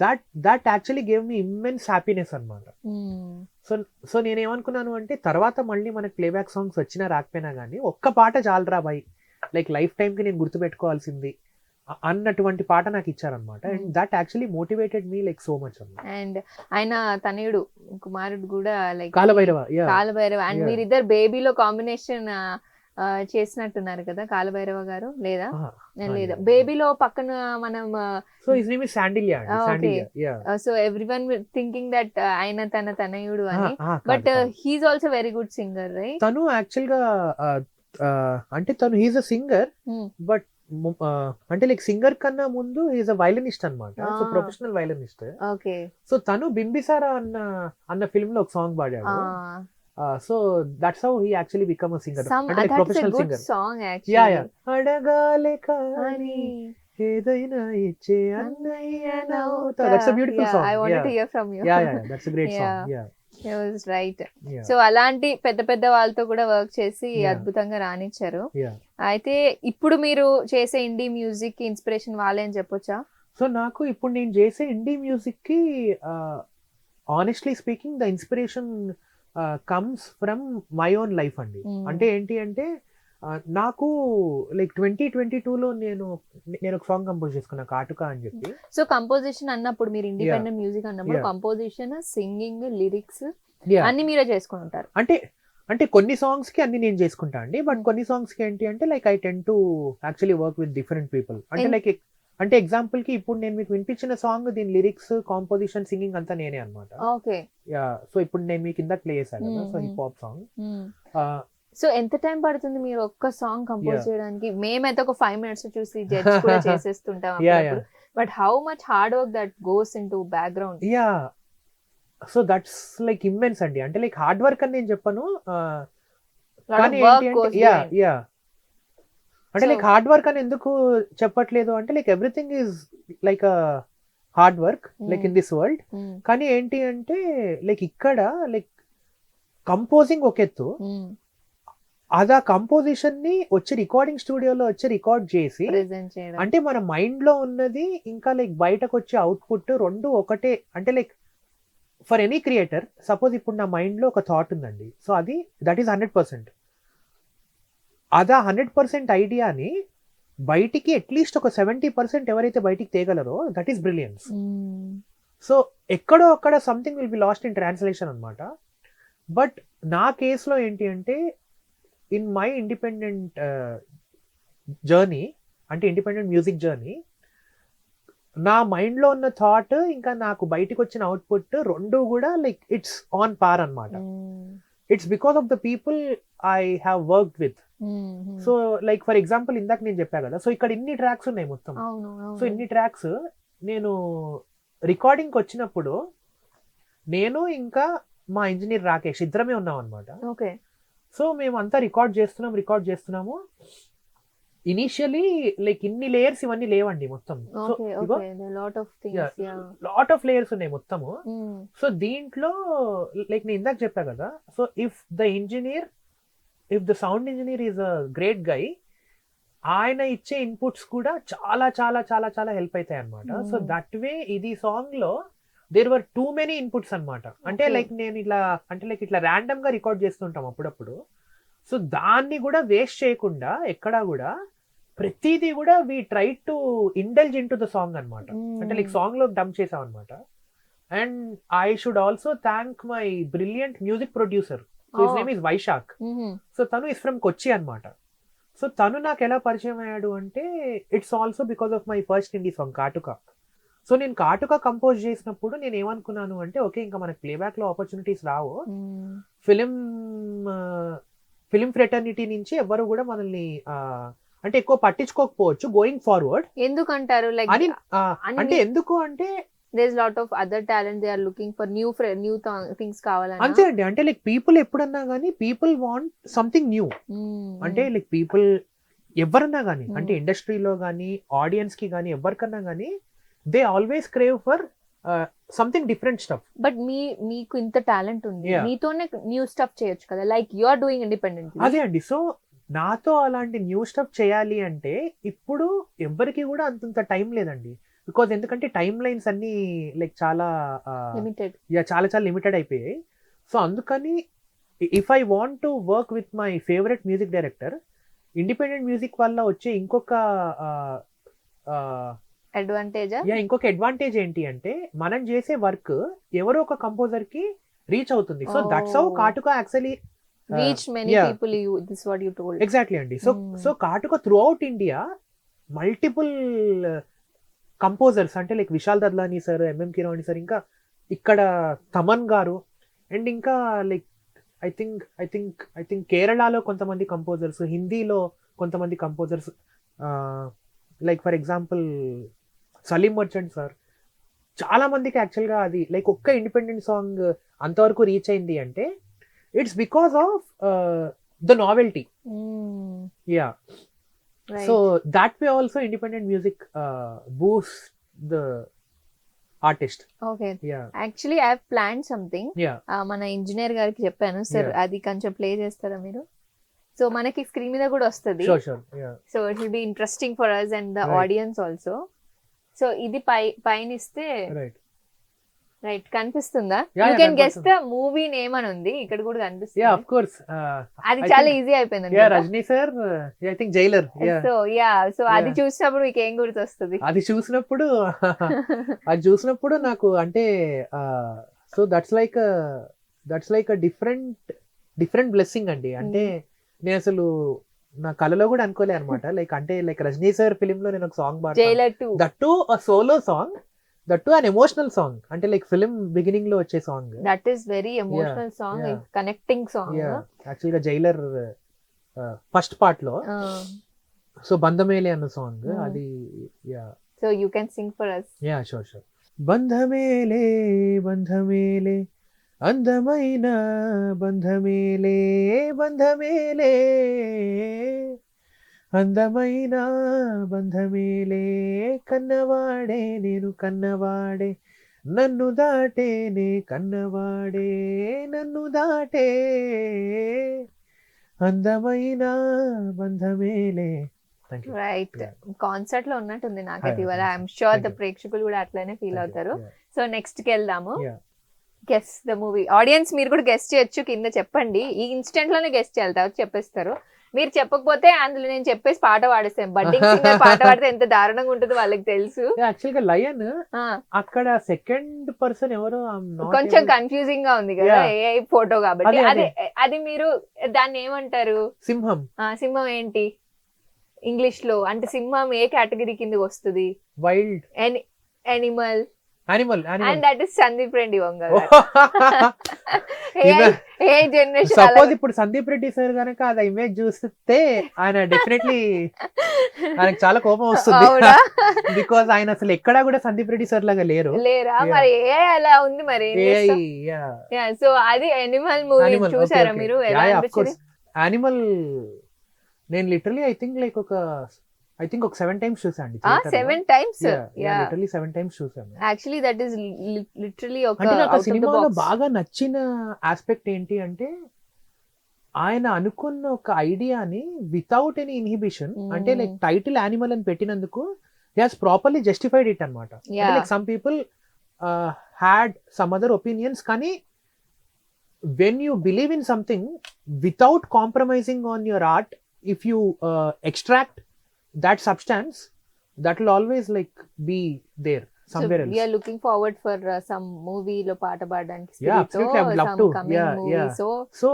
that actually gave me immense happiness అనమాట. సో నేనేమనుకున్నాను అంటే తర్వాత మళ్ళీ మనకి ప్లేబ్యాక్ సాంగ్స్ వచ్చినా రాకపోయినా కానీ ఒక్క పాట చాలరా బాయ్, లైక్ లైఫ్ టైం కి నేను గుర్తుపెట్టుకోవాల్సింది అన్నటువంటి పాట నాకు ఇచ్చారనమాట. And that actually motivated me like so much అన్నమాట. అండ్ ఆయన తనయుడు కుమారుడు కూడా లైక్ కాలభైరవ. అండ్ మీరిద్దరు బేబీలో కాంబినేషన్ చేసినట్టున్నారు కదా కాలభైరవ గారు, లేదా? లేదా బేబీలో పక్కన మనం so his name is Sandilya. So everyone thinking that ఆయన తన తనయుడు అని, but he's also very good singer right? తను యాక్చువల్ గా అంటే తను హీస్ అ సింగర్, బట్ అంటే లైక్ సింగర్ కన్నా ముందు ఈజ్ అ వైలనిస్ట్ అనమాట, so Ah. Professional violinist. Okay. So తను బింబిసారా అన్న ఫిల్మ్ లో ఒక సాంగ్ పాడాడు. So that's how he actually become a singer, అంటే like that's a professional good singer. Song yeah actually. Yeah అడగాలే కానీ ఏదైనా ఇచ్చే అన్నయ్య నవ్వుతా, that's a beautiful song. I wanted to hear from you. Yeah yeah that's a great Yeah. Song. Yeah It was right. Yeah so అలాంటి పెద్ద పెద్ద వాళ్ళతో కూడా వర్క్ చేసి Yeah. అద్భుతంగా రాణించారు. యా. అయితే ఇప్పుడు మీరు చేసే ఇండీ మ్యూజిక్ ఇన్స్పిరేషన్ వాళ్ళే అని చెప్పొచ్చా? సో నాకు ఇప్పుడు నేను చేసే ఇండీ మ్యూజిక్ కి honestly speaking the inspiration comes from my own life అండి. అంటే ఏంటి అంటే నాకు లైక్ 2022లో నేను ఒక సాంగ్ కంపోజ్ చేసుకున్నా, కాటుక అని చెప్పి. సో కంపోజిషన్ అన్నప్పుడు మీరు ఇండిపెండెంట్ మ్యూజిక్ అన్నప్పుడు Yeah. Composition, singing, lyrics Yeah. అన్ని మీరే చేసుకుని ఉంటారు. అంటే కొన్ని సాంగ్స్ కి అన్ని నేను చేసుకుంటా అండి, బట్ కొన్ని సాంగ్స్ కి ఏంటి అంటే like I ten to actually work with different people. అంటే లైక్ అంటే ఎగ్జాంపుల్ కి ఇప్పుడు నేను మీకు వినిపించిన సాంగ్, దీని లిరిక్స్, కాంపోజిషన్, సింగింగ్ అంతా నేనే అనమాట. ఓకే. యా. సో ఇప్పుడు నేను మీకు కింద ప్లే చేశాను కదా, so hip hop song. So ఎంత టైం పడుతుంది మీరు ఒక్క సాంగ్ కంపోజ్ Yeah. చేయడానికి? మేమైతే ఒక 5 minutes చూసి జడ్జ్ కూడా చేసేస్తుంటాం. Yeah. But how much hard work that goes in to background? Yeah. So that's like immense అండి. అంటే లైక్ హార్డ్ వర్క్ అని నేను చెప్పను, కానీ ఏంటి అంటే యా యా అంటే లైక్ హార్డ్ వర్క్ అని ఎందుకు చెప్పట్లేదు అంటే like everything is like hard work like in this world. కానీ ఏంటి అంటే లైక్ ఇక్కడ లైక్ కంపోజింగ్ ఒక ఎత్తు, అదా కంపోజిషన్ ని వచ్చి రికార్డింగ్ స్టూడియోలో వచ్చి రికార్డ్ చేసి ప్రెజెంట్ చేయడం అంటే మన మైండ్ లో ఉన్నది ఇంకా లైక్ బయటకు వచ్చే అవుట్పుట్ రెండు ఒకటే. అంటే like for any creator, suppose ఇప్పుడు నా మైండ్ లో ఒక థాట్ ఉందండి, సో అది దట్ ఈస్ 100%. అదా 100% ఐడియాని బయటికి అట్లీస్ట్ ఒక 70% ఎవరైతే బయటికి తేగలరో దట్ ఈస్ బ్రిలియన్స్. సో ఎక్కడో అక్కడ something will be last in translation అనమాట. బట్ నా కేసులో ఏంటి అంటే ఇన్ మై ఇండిపెండెంట్ జర్నీ, అంటే ఇండిపెండెంట్ మ్యూజిక్ జర్నీ, నా మైండ్ లో ఉన్న థాట్ ఇంకా నాకు బయటకు వచ్చిన అవుట్పుట్ రెండు కూడా లైక్ ఇట్స్ ఆన్ పార్ అనమాట. It's because of the people I have worked with. So like for example ఇందాక నేను చెప్పా కదా, సో ఇక్కడ ఇన్ని ట్రాక్స్ ఉన్నాయి మొత్తం. సో ఇన్ని ట్రాక్స్ నేను రికార్డింగ్ వచ్చినప్పుడు నేను ఇంకా మా ఇంజనీర్ రాకేష్ ఇద్దరమే ఉన్నాం అనమాట. ఓకే. సో మేము అంతా రికార్డ్ చేస్తున్నాము. ఇనిషియలీ లైక్ ఇన్ని లేయర్స్ ఇవన్నీ లేవండి మొత్తం. లాట్ ఆఫ్ లేయర్స్ ఉన్నాయి మొత్తము. సో దీంట్లో లైక్ నేను ఇందాక చెప్పా కదా, so if the sound engineer is a great గై, ఆయన ఇచ్చే ఇన్పుట్స్ కూడా చాలా చాలా చాలా చాలా హెల్ప్ అవుతాయి అనమాట. సో దట్ వే ఇది సాంగ్ లో there were too many inputs అనమాట. అంటే లైక్ నేను ఇట్లా ర్యాండమ్ గా రికార్డ్ చేస్తుంటాం అప్పుడప్పుడు. సో దాన్ని కూడా వేస్ట్ చేయకుండా ఎక్కడా కూడా ప్రతిదీ కూడా we try to indulge in to the song అనమాట. అంటే లైక్ సాంగ్ లో డంప్ చేసాం అనమాట. And I should also thank my brilliant music producer, his name is Vaishakh. So తను ఇస్ ఫ్రమ్ కొచ్చి అనమాట. సో తను నాకు ఎలా పరిచయం అయ్యాడు అంటే it's also because of my first Hindi song Kaatuka. So నేను కాటుక కంపోజ్ చేసినప్పుడు నేను ఏమనుకున్నాను అంటే ఓకే, ఇంకా మనకి ప్లేబ్యాక్ లో ఆపర్చునిటీస్ రావు, ఫిలిం ఫ్రెటర్నిటీ నుంచి ఎవరు కూడా మనల్ని అంటే ఎక్కువ పట్టించుకోకపోవచ్చు గోయింగ్ ఫార్వర్డ్. ఎందుకంటారు లైక్ అంటే ఎందుకు అంటే there is lot of other talent, they are looking for new things కావాలని. అంతే అండి. అంటే లైక్ పీపుల్ ఎప్పుడన్నా కానీ పీపుల్ వాంట్ సంథింగ్ న్యూ. అంటే లైక్ పీపుల్ ఎవరన్నా కానీ అంటే ఇండస్ట్రీలో కానీ ఆడియన్స్ కి కానీ ఎవరికన్నా కానీ they always crave for something different stuff. But మీకు ఇంత టాలెంట్ ఉంది, మీతోనే న్యూ స్టఫ్ చేయొచ్చు కదా, like you are doing independent. అదే అండి. సో నాతో అలాంటి న్యూ స్టఫ్ చేయాలి అంటే ఇప్పుడు ఎవ్వరికి కూడా అంతంత టైం లేదండి. బికాజ్ ఎందుకంటే టైం లైన్స్ అన్ని లైక్ చాలా చాలా చాలా లిమిటెడ్ అయిపోయాయి. సో అందుకని if I want to work with my favourite music director, independent music వల్ల వచ్చే ఇంకొక అడ్వాంటేజ్ ఏంటి అంటే మనం చేసే వర్క్ ఎవరో ఒక కంపోజర్ కి రీచ్ అవుతుంది. సో దట్స్ హౌ కాటుక actually reach many people. This is what you told. Exactly అండి. సో కాటుక throughout India multiple composers అంటే like Vishal Dadlani sir, MM Keeravani sir, ఇంకా ఇక్కడ తమన్ గారు, అండ్ ఇంకా లైక్ ఐ థింక్ కేరళలో కొంతమంది కంపోజర్స్, హిందీలో కొంతమంది composers, like for example Salim Merchant sir, చాలా మందికి యాక్చువల్గా అది లైక్ ఒక్క ఇండిపెండెంట్ సాంగ్ అంతవరకు రీచ్ అయింది అంటే it's because of the novelty. Yeah, so that way also independent music Boost the artist. Okay, yeah actually I have plan something. Yeah మన ఇంజనీర్ గారికి చెప్పాను సార్, Yeah. అది కొంచెం ప్లే చేస్తారా మీరు? సో మనకి స్క్రీన్ మీద కూడా వస్తుంది. Sure sure. Yeah so it will be interesting for us and the Right. Audience also. So ఇది పైన ఇస్తే రైట్. రైట్ కనిపిస్తుందా? Yeah, you yeah, can guess the కనిపిస్తుంది. మూవీ నేమ్ అని ఉంది, ఇక్కడ కూడా యా కనిపిస్తుంది. Of course. అది I చాలా think- ఈజీ అయిపోయింది. Yeah Rajini sir, I think Jailer. Yeah so so అది Yeah. చూసినప్పుడు మీకు ఏం గుర్తొస్తుంది? అది చూసినప్పుడు అది చూసినప్పుడు నాకు అంటే so that's like different blessing అండి. అంటే నేను అసలు నా కళలో కూడా అనుకోలే అనమాట. లైక్ రజనీ సార్ ఫిలిం లో నేను ఒక సాంగ్ పాడతాను, Jailer 2. That a solo song, that an emotional song. అంటే లైక్ ఫిలిం బిగినింగ్ లో వచ్చే song. That is very emotional song, yeah. Connecting song. Yeah actual గా జైలర్ ఫస్ట్ పార్ట్ లో సో బంధమేలే అన్న సాంగ్ Hmm. అది. Yeah so you can sing for us. Yeah sure sure. బంధమేలే బంధమేలే అందమైన బంధమేలే బంధమేలే అందమైన బంధమేలే కన్నవాడే నేను కన్నవాడే నన్ను దాటేనే కన్నవాడే నన్ను దాటే అందమైన Bandhamele. Thank you. Right, Yeah. Concert లో ఉన్నట్టుంది నాకైతే Yeah, ఇవాళ. yeah. I'm sure Thank the you. ప్రేక్షకులు కూడా అట్లనే ఫీల్ అవుతారు. Yeah. సో నెక్స్ట్ కి వెళ్దాము. Yeah. Guess the movie. Audience మీరు కూడా గెస్ట్ చేయొచ్చు, కింద చెప్పండి. ఈ ఇన్స్టెంట్ లోనే గెస్ట్ చేయాలి, తర్వాత చెప్పేస్తారు. మీరు చెప్పకపోతే అందులో నేను చెప్పేసి పాట పాడేస్తాను. బడ్డింగ్ సింగర్ పాట పాడితే ఎంత దారుణంగా ఉంటుందో వాళ్ళకి తెలుసు. యాక్చువల్ గా లయన్ ఆ, అక్కడ సెకండ్ పర్సన్ ఎవరు కొంచెం కన్ఫ్యూజింగ్ గా ఉంది కదా, Yeah. ఏ ఫోటో కాబట్టి. అదే, అది మీరు దాన్ని ఏమంటారు? సింహం. సింహం ఏంటి ఇంగ్లీష్ లో? అంటే సింహం ఏ కేటగిరీ కింద వస్తుంది? Wild Animal. Animal. And that is Sandeep Reddy Vanga. A generation suppose ఇప్పుడు సందీప్ రెడ్డి సార్ గనక అది ఇమేజ్ చూస్తే ఆయన డెఫినెట్లీ ఆయనకు చాలా కోపం వస్తుంది. అవునా? బికాజ్ ఆయన అసలు ఎక్కడా కూడా సందీప్ రెడ్డి సార్ లాగా లేరు. లేరా? Yeah. మరి ఏ అలా ఉంది మరి. సో అది ఎనిమల్ మూవీ చూసారా మీరు? ఎలా అనిపించింది? యానిమల్ నేను లిటరలీ ఐ థింక్ ఒక 7 times చూసాను. 7 times. లిటరలీ 7 times చూసాను. యాక్చువల్లీ దట్ ఈస్ లిటరలీ ఒక అంటే నాకు out of the సినిమాలో box. బాగా నచ్చిన ఆస్పెక్ట్ ఏంటి అంటే ఆయన అనుకున్న ఒక ఐడియాని వితౌట్ ఎనీ ఇన్హిబిషన్, అంటే లైక్ టైటిల్ యానిమల్ అని పెట్టినందుకు he has properly justified it అనమాట. Yeah. Like some people had some other opinions, కానీ when you believe in something without compromising on your art, if you extract that substance, that will always like be there somewhere So else. we are looking forward for some movie lo paata paadడానికి. Yeah, absolutely, I would love some to. coming Yeah, movie. yeah. So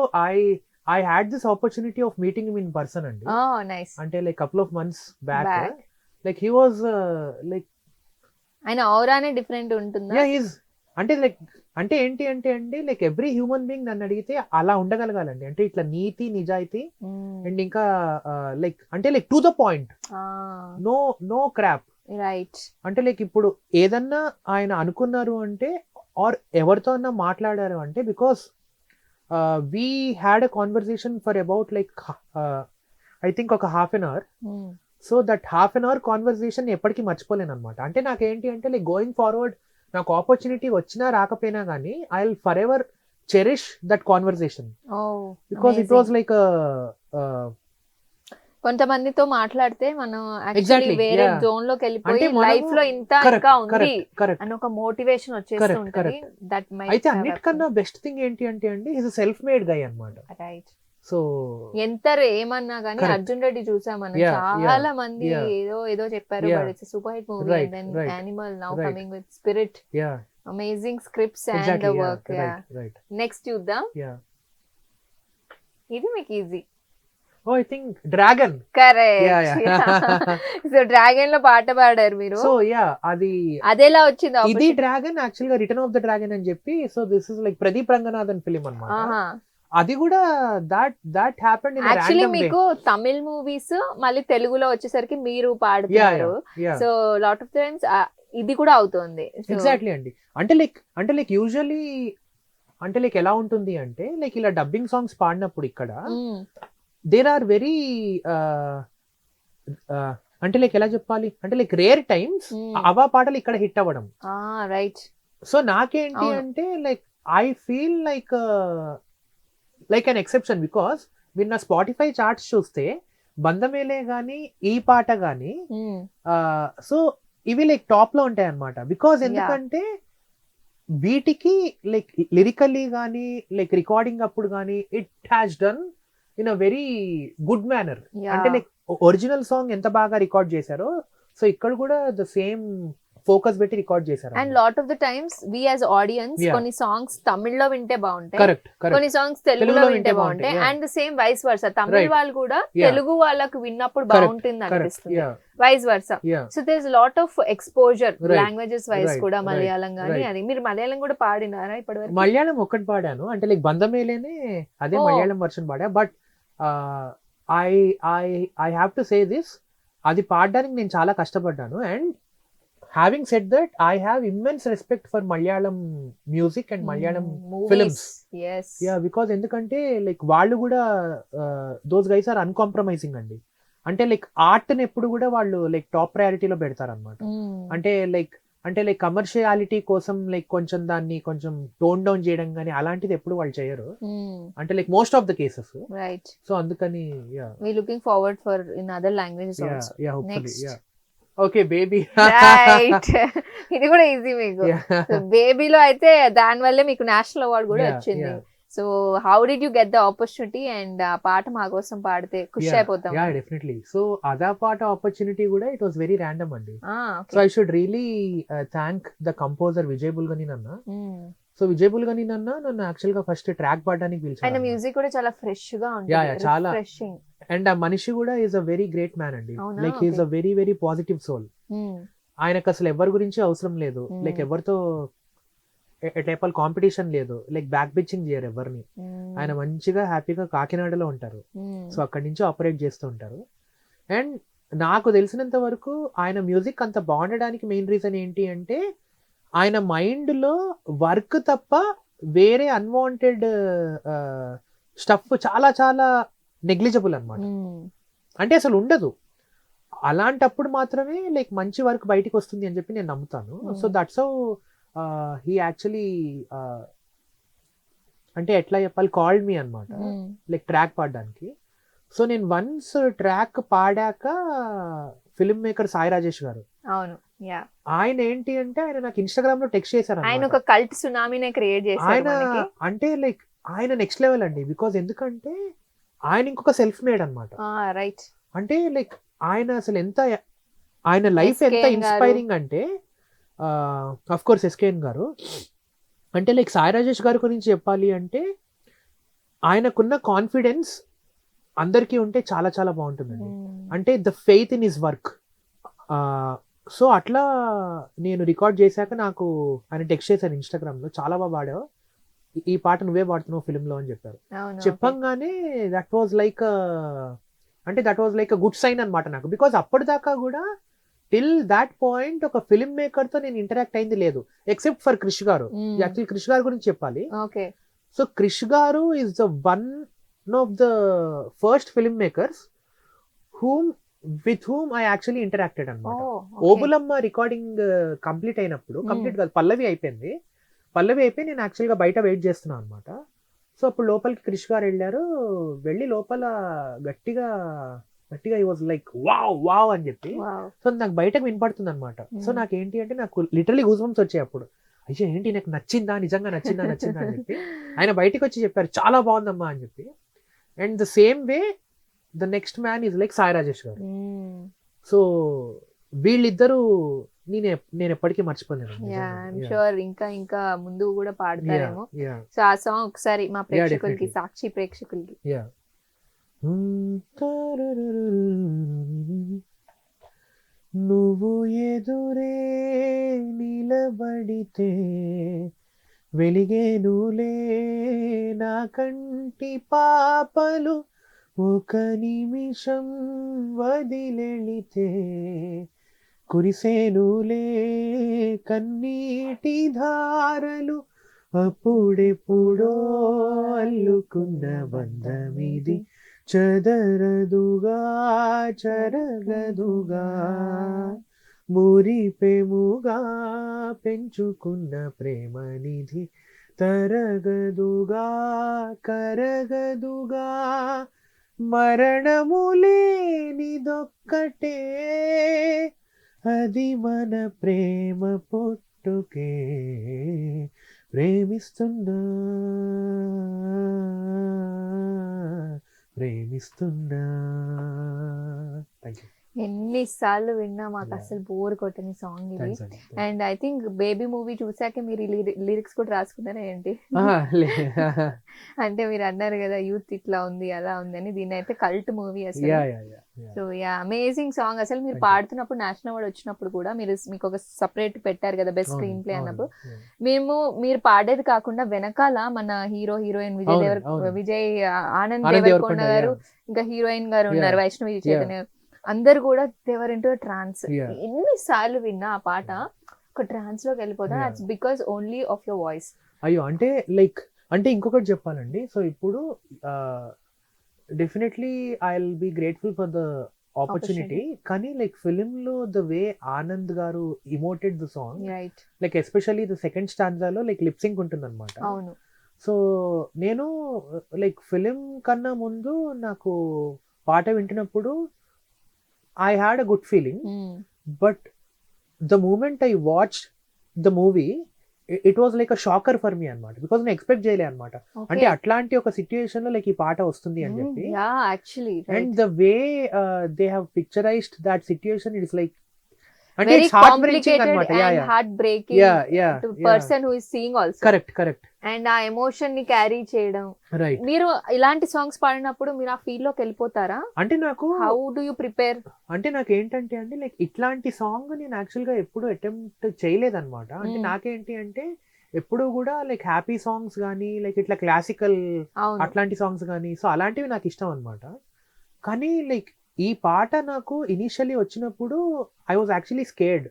I had this opportunity of meeting him in person and oh nice. until like couple of months back. Back. Like he was like ఆయన ఔరానే డిఫరెంట్ ఉంటుందా? yeah, he's అంటే ఏంటి అంటే అండి లైక్ ఎవ్రీ హ్యూమన్ బీయింగ్ నన్ను అడిగితే అలా ఉండగలగాలండి. అంటే ఇట్లా నీతి నిజాయితీ అండ్ ఇంకా like to the point, no crap. Right. అంటే లైక్ ఇప్పుడు ఏదన్నా ఆయన అనుకున్నారు అంటే ఆర్ ఎవరితో అన్నా మాట్లాడారు అంటే because we had a conversation for about like I think ఒక ½ an hour. So that ½ an hour conversation ఎప్పటికీ మర్చిపోలేను అనమాట. అంటే నాకేంటి అంటే లైక్ గోయింగ్ ఫార్వర్డ్ నాకు ఆపర్చునిటీ వచ్చినా రాకపోయినా కానీ I will for ever cherish that conversation because it was like కొంతమందితో మాట్లాడితే మనం Exactly, వేరే yeah. జోన్ లోకి వెళ్ళిపోయి అంటే మనము- లైఫ్ లో ఇంత Correct, ఇంకా ఉంది కరెక్ట్. అని ఒక మోటివేషన్ వచ్చేస్తూ Correct, ఉంటుంది. దట్ అయితే అన్నిటికన్నా బెస్ట్ థింగ్ ఏంటి అంటే అండి ఈజ్ సెల్ఫ్ మేడ్ గై అన్నమాట. రైట్. సో ఎంత ఏమన్నా గానీ Correct. అర్జున్ రెడ్డి చూసాం మనం, Yeah, చాలా yeah, మంది yeah. ఏదో చెప్పారు, Yeah. But it's super hit movie. Right, and then right, Animal now right. Coming with Spirit, yeah amazing scripts and the exactly work. Right. Next చూద్దాం. యా ఇది మీకు easy. Oh I think Dragon. Yeah, correct. yeah. So Dragon లో పాట పాడారు మీరు. సో యా అది అదెలా వచ్చింది ఇది opportunity? డ్రాగన్ యాక్చువల్ గా రిటర్న్ ఆఫ్ ద డ్రాగన్ అని చెప్పి, so this is like Pradeep Ranganathan film అన్నమాట. ఆహా. అది కూడా that happened in a actually random way. మీకు తమిళ్ మూవీస్ మళ్ళీ తెలుగులో వచ్చేసరికి మీరు పాడుతున్నారు. Yeah. So lot of times ఇది కూడా అవుతుంది. ఎగ్జాక్ట్లీ అండి. అంటే లైక్ యూజువల్లీ అంటే లైక్ ఎలా ఉంటుంది అంటే లైక్ ఇలా డబ్బింగ్ సాంగ్స్ పాడినప్పుడు ఇక్కడ దేర్ ఆర్ వెరీ అంటే లైక్ ఎలా చెప్పాలి అంటే లైక్ రేర్ టైమ్స్ అవా పాటలు ఇక్కడ హిట్ అవ్వడం. రైట్. సో నాకేంటి అంటే like I feel like an exception because మీరు నా స్పాటిఫై చార్ట్స్ చూస్తే బంధమేలే గానీ ఈ పాట గానీ సో ఇవి లైక్ టాప్ లో ఉంటాయి అన్నమాట. బికాస్ ఎందుకంటే వీటికి లైక్ లిరికల్లీ గానీ లైక్ రికార్డింగ్ అప్పుడు గానీ it has done in a very good manner. అంటే లైక్ ఒరిజినల్ సాంగ్ ఎంత బాగా రికార్డ్ చేశారో సో ఇక్కడ కూడా ద సేమ్ ఫోకస్ పెట్టి రికార్డ్ చేశారు. And lot of the times we as audience కొన్ని సాంగ్స్ తమిళ్లో వింటే బాగుంటాయి, కరెక్ట్ కొన్ని సాంగ్స్ తెలుగులో వింటే బాగుంటాయి. And same vice versa Tamil వాళ్ళు కూడా తెలుగు వాళ్ళకు విన్నప్పుడు బాగుంటుంది అనిపిస్తుంది, vice versa. So there is lot of exposure languages vice కూడా. మలయాళం గానీ అది మీరు మలయాళం కూడా పాడినారా ఇప్పటివరకు? మలయాళం ఒక్కటి పాడాను, అంటే లైక్ బంధమేలేనే అదే మలయాళం వర్షన్ పాడా. But I have to say this, అది పాడడానికి నేను చాలా కష్టపడ్డాను. And having said that, I have immense respect for Malayalam music and Malayalam films. Yes. Yeah, because ఎందుకంటే లైక్ వాళ్ళు కూడా those guys are uncompromising అండి. అంటే లైక్ ఆర్ట్ ని ఎప్పుడు కూడా వాళ్ళు లైక్ టాప్ ప్రయారిటీలో పెడతారు అనమాట. అంటే లైక్ కమర్షియాలిటీ కోసం లైక్ కొంచెం దాన్ని కొంచెం టోన్ డౌన్ చేయడం కానీ అలాంటిది ఎప్పుడు వాళ్ళు చేయరు. అంటే like most of the cases. Right. So అందుకని we looking forward for in other languages also. Yeah, hopefully. Next. Yeah. Okay baby. Right. ఇది కూడా ఈజీ మీకు. సో బేబీలో అయితే దాని వల్లే మీకు నేషనల్ అవార్డ్ కూడా వచ్చింది. So how did you get the opportunity? And ఆ పాట మా కోసం పాడితే ఖుషి అయిపోతాం. Yeah definitely. సో అదా పాట ఆపర్చునిటీ కూడా ఇట్ వాస్ వెరీ ర్యాండమ్ అండి. So I should really thank the composer Vijay Bulganin నన్న. సో విజయ్ బుల్గని నన్ను యాక్చువల్ గా ఫస్ట్ ట్రాక్ పాడడానికి పిలిచారు. ఆయన మ్యూజిక్ కూడా చాలా ఫ్రెష్ గా ఉంటుంది, చాలా రిఫ్రెషింగ్. అండ్ ఆ మనిషి కూడా is a very great man అండి. Like he's a very very positive soul. ఆయనకు అసలు ఎవరి గురించి అవసరం లేదు, లైక్ ఎవరితో టైపల్ కాంపిటీషన్ లేదు, లైక్ బ్యాక్ బిచ్చింగ్ చేయరు ఎవరిని. ఆయన మంచిగా హ్యాపీగా కాకినాడలో ఉంటారు. సో అక్కడి నుంచి ఆపరేట్ చేస్తూ ఉంటారు. అండ్ నాకు తెలిసినంత వరకు ఆయన మ్యూజిక్ అంత బాగుండడానికి మెయిన్ రీజన్ ఏంటి అంటే ఆయన మైండ్ లో వర్క్ తప్ప వేరే అన్వాంటెడ్ స్టఫ్ చాలా చాలా నెగ్లిజిబుల్ అన్నమాట. అంటే అసలు ఉండదు. అలాంటప్పుడు మాత్రమే లైక్ మంచి వర్క్ బయటికి వస్తుంది అని చెప్పి నేను నమ్ముతాను. So that's how he actually అంటే ఎట్లా చెప్పాలి కాల్డ్ మీ అన్నమాట లైక్ ట్రాక్ పాడడానికి. సో నేను వన్స్ ట్రాక్ పాడాక ఫిల్మ్ మేకర్ సాయి రాజేష్ గారు, అవును, ఆయన ఏంటి అంటే ఆయన నాకు ఇన్స్టాగ్రామ్ లో టెక్స్ట్ చేశారు. ఆయన ఒక కల్ట్ సునామీనే క్రియేట్ చేశారు. ఆయన అంటే లైక్ ఆయన నెక్స్ట్ లెవెల్ అండి. బికాజ్ ఎందుకంటే ఆయన ఇంకొక సెల్ఫ్ మేడ్ అన్నమాట. రైట్. అంటే లైక్ ఆయన అసలు ఎంత ఆయన లైఫ్ ఎంత ఇన్స్పైరింగ్ అంటే అఫ్ కోర్స్ ఎస్కేఎన్ గారు. అంటే లైక్ సాయి రాజేష్ గారి గురించి చెప్పాలి అంటే ఆయనకున్న కాన్ఫిడెన్స్ అందరికీ ఉంటే చాలా చాలా బాగుంటుందండి. అంటే the faith in his work. So అట్లా నేను రికార్డ్ చేశాక నాకు ఆయన టెక్స్ట్ చేశారు ఇన్స్టాగ్రామ్ లో, చాలా బాగా పాడావు, ఈ పాట నువ్వే పాడుతున్నావు ఫిల్మ్ లో అని చెప్పారు. చెప్పంగానే that was like a good sign అనమాట నాకు. బికాజ్ అప్పటిదాకా కూడా టిల్ దాట్ పాయింట్ ఒక ఫిల్మ్ మేకర్ తో నేను ఇంటరాక్ట్ అయింది లేదు, ఎక్సెప్ట్ ఫర్ క్రిష్ గారు. యాక్చువల్లీ క్రిష్ గారి గురించి చెప్పాలి. సో క్రిష్ గారు is the one of the first film makers with whom I actually interacted అన్నమాట. ఓబులమ్మ రికార్డింగ్ కంప్లీట్ అయినప్పుడు, కంప్లీట్ కాదు పల్లవి అయిపోయి నేను యాక్చువల్గా బయట వెయిట్ చేస్తున్నాను అనమాట. సో అప్పుడు లోపలికి క్రిష్ గారు వెళ్ళారు. వెళ్ళి లోపల గట్టిగా ఈ వాజ్ లైక్ వావ్ అని చెప్పి. సో నాకు బయటకు వినపడుతుంది అనమాట. సో నాకేంటి అంటే నాకు లిటరలీ గూస్ బంప్స్ వచ్చాయి అప్పుడు. అయ్యో ఏంటి నాకు నచ్చిందా, నిజంగా నచ్చిందా అని చెప్పి ఆయన బయటకు వచ్చి చెప్పారు చాలా బాగుందమ్మా అని చెప్పి. And the same way the next man is like Sai Rajesh గారు. సో వీళ్ళిద్దరూ నేను ఎప్పటికీ మర్చిపోలేను. ఇంకా ముందు కూడా పాడతారేమో. సో ఆ సాంగ్ ఒకసారి మా ప్రేక్షకులకి, సాక్షి ప్రేక్షకులకి. నువ్వు ఎదురే నిలబడితే వెలిగేనులే నా కంటి పాపలు ఒక నిమిషం వదిలెళితే కురిసేనులే కన్నీటి ధారలు అప్పుడెప్పుడో అల్లుకున్న బంధమిది చదరదుగా చరగదుగా మురిపెముగా పెంచుకున్న ప్రేమనిధి తరగదుగా కరగదుగా మరణము లేనిదొక్కటే అది మన ప్రేమ పుట్టుకే ప్రేమిస్తున్నా ప్రేమిస్తున్నా. Thank you. ఎన్నిసార్లు విన్నా మాకు Yeah. అసలు బోర్ కొట్టని సాంగ్ ఇది. థ్యాంక్స్ అండి. And I think baby movie చూసాక మీరు లిరిక్స్ కూడా రాసుకున్నారా ఏంటి? అంటే మీరు అన్నారు కదా యూత్ ఇట్లా ఉంది అలా ఉంది అని, దీని అయితే కల్ట్ మూవీ అసలు. సో యా అమేజింగ్ సాంగ్ అసలు. మీరు Thank you. పాడుతున్నప్పుడు నేషనల్ అవార్డ్ వచ్చినప్పుడు కూడా మీకు ఒక సెపరేట్ పెట్టారు కదా బెస్ట్ స్క్రీన్ ప్లే అన్నప్పుడు. మీరు పాడేది కాకుండా వెనకాల మన హీరో హీరోయిన్ విజయ్ ఆనంద్ దేవరకొండ గారు, ఇంకా హీరోయిన్ గారు ఉన్నారు వైష్ణవి చైతన్య, అందరు కూడా దేవర్ ఇంటూ ట్రాన్స్. ఎన్నిసార్లు విన్నా ఆ పాట ఒక ట్రాన్స్ లోకి వెళ్ళిపోతా. That's because only of your voice. అయ్యో అంటే ఇంకొకటి చెప్పాలండి. సో ఇప్పుడు definitely I will be grateful for the opportunity. కానీ లైక్ ఫిలిం లో the way Anand garu emoted the song, right, like especially the second స్టాంజాలో లైక్ లిప్సింగ్ ఉంటుంది అనమాట. అవును. సో నేను లైక్ ఫిలిం కన్నా ముందు నాకు పాట వింటున్నప్పుడు I had a good feeling, but the moment I watched the movie, it was like a shocker for me అన్నమాట, because నేను ఎక్స్పెక్ట్ చేయలే అన్నమాట. అంటే అట్లాంటి ఒక సిచ్యుయేషన్ లో లైక్ ఈ పాట వస్తుంది అని చెప్పి. And the way they have picturised that situation, it's like అంటే ఇట్స్ హార్ట్ బ్రేకింగ్ అన్నమాట. Heart breaking person who is seeing also. Correct. And ఆ ఎమోషన్ ని క్యారీ చేయడం. రైట్. మీరు ఇలాంటి సాంగ్స్ పాడినప్పుడు మీరు ఆ ఫీల్ లోకి వెళ్ళిపోతారా? అంటే నాకు హౌ డు యు ప్రిపేర్? అంటే నాకు ఏంటంటే అండి లైక్ ఇట్లాంటి సాంగ్ నేను యాక్చువల్ గా ఎప్పుడు అటెంప్ట్ చేయలేదన్నమాట. అంటే నాకేంటి అంటే ఎప్పుడు కూడా లైక్ హ్యాపీ సాంగ్స్ కానీ లైక్ ఇట్లా క్లాసికల్ అట్లాంటి సాంగ్స్ కానీ, సో అలాంటివి నాకు ఇష్టం అన్నమాట. కానీ లైక్ ఈ పాట నాకు ఇనిషియల్లీ వచ్చినప్పుడు I was actually scared,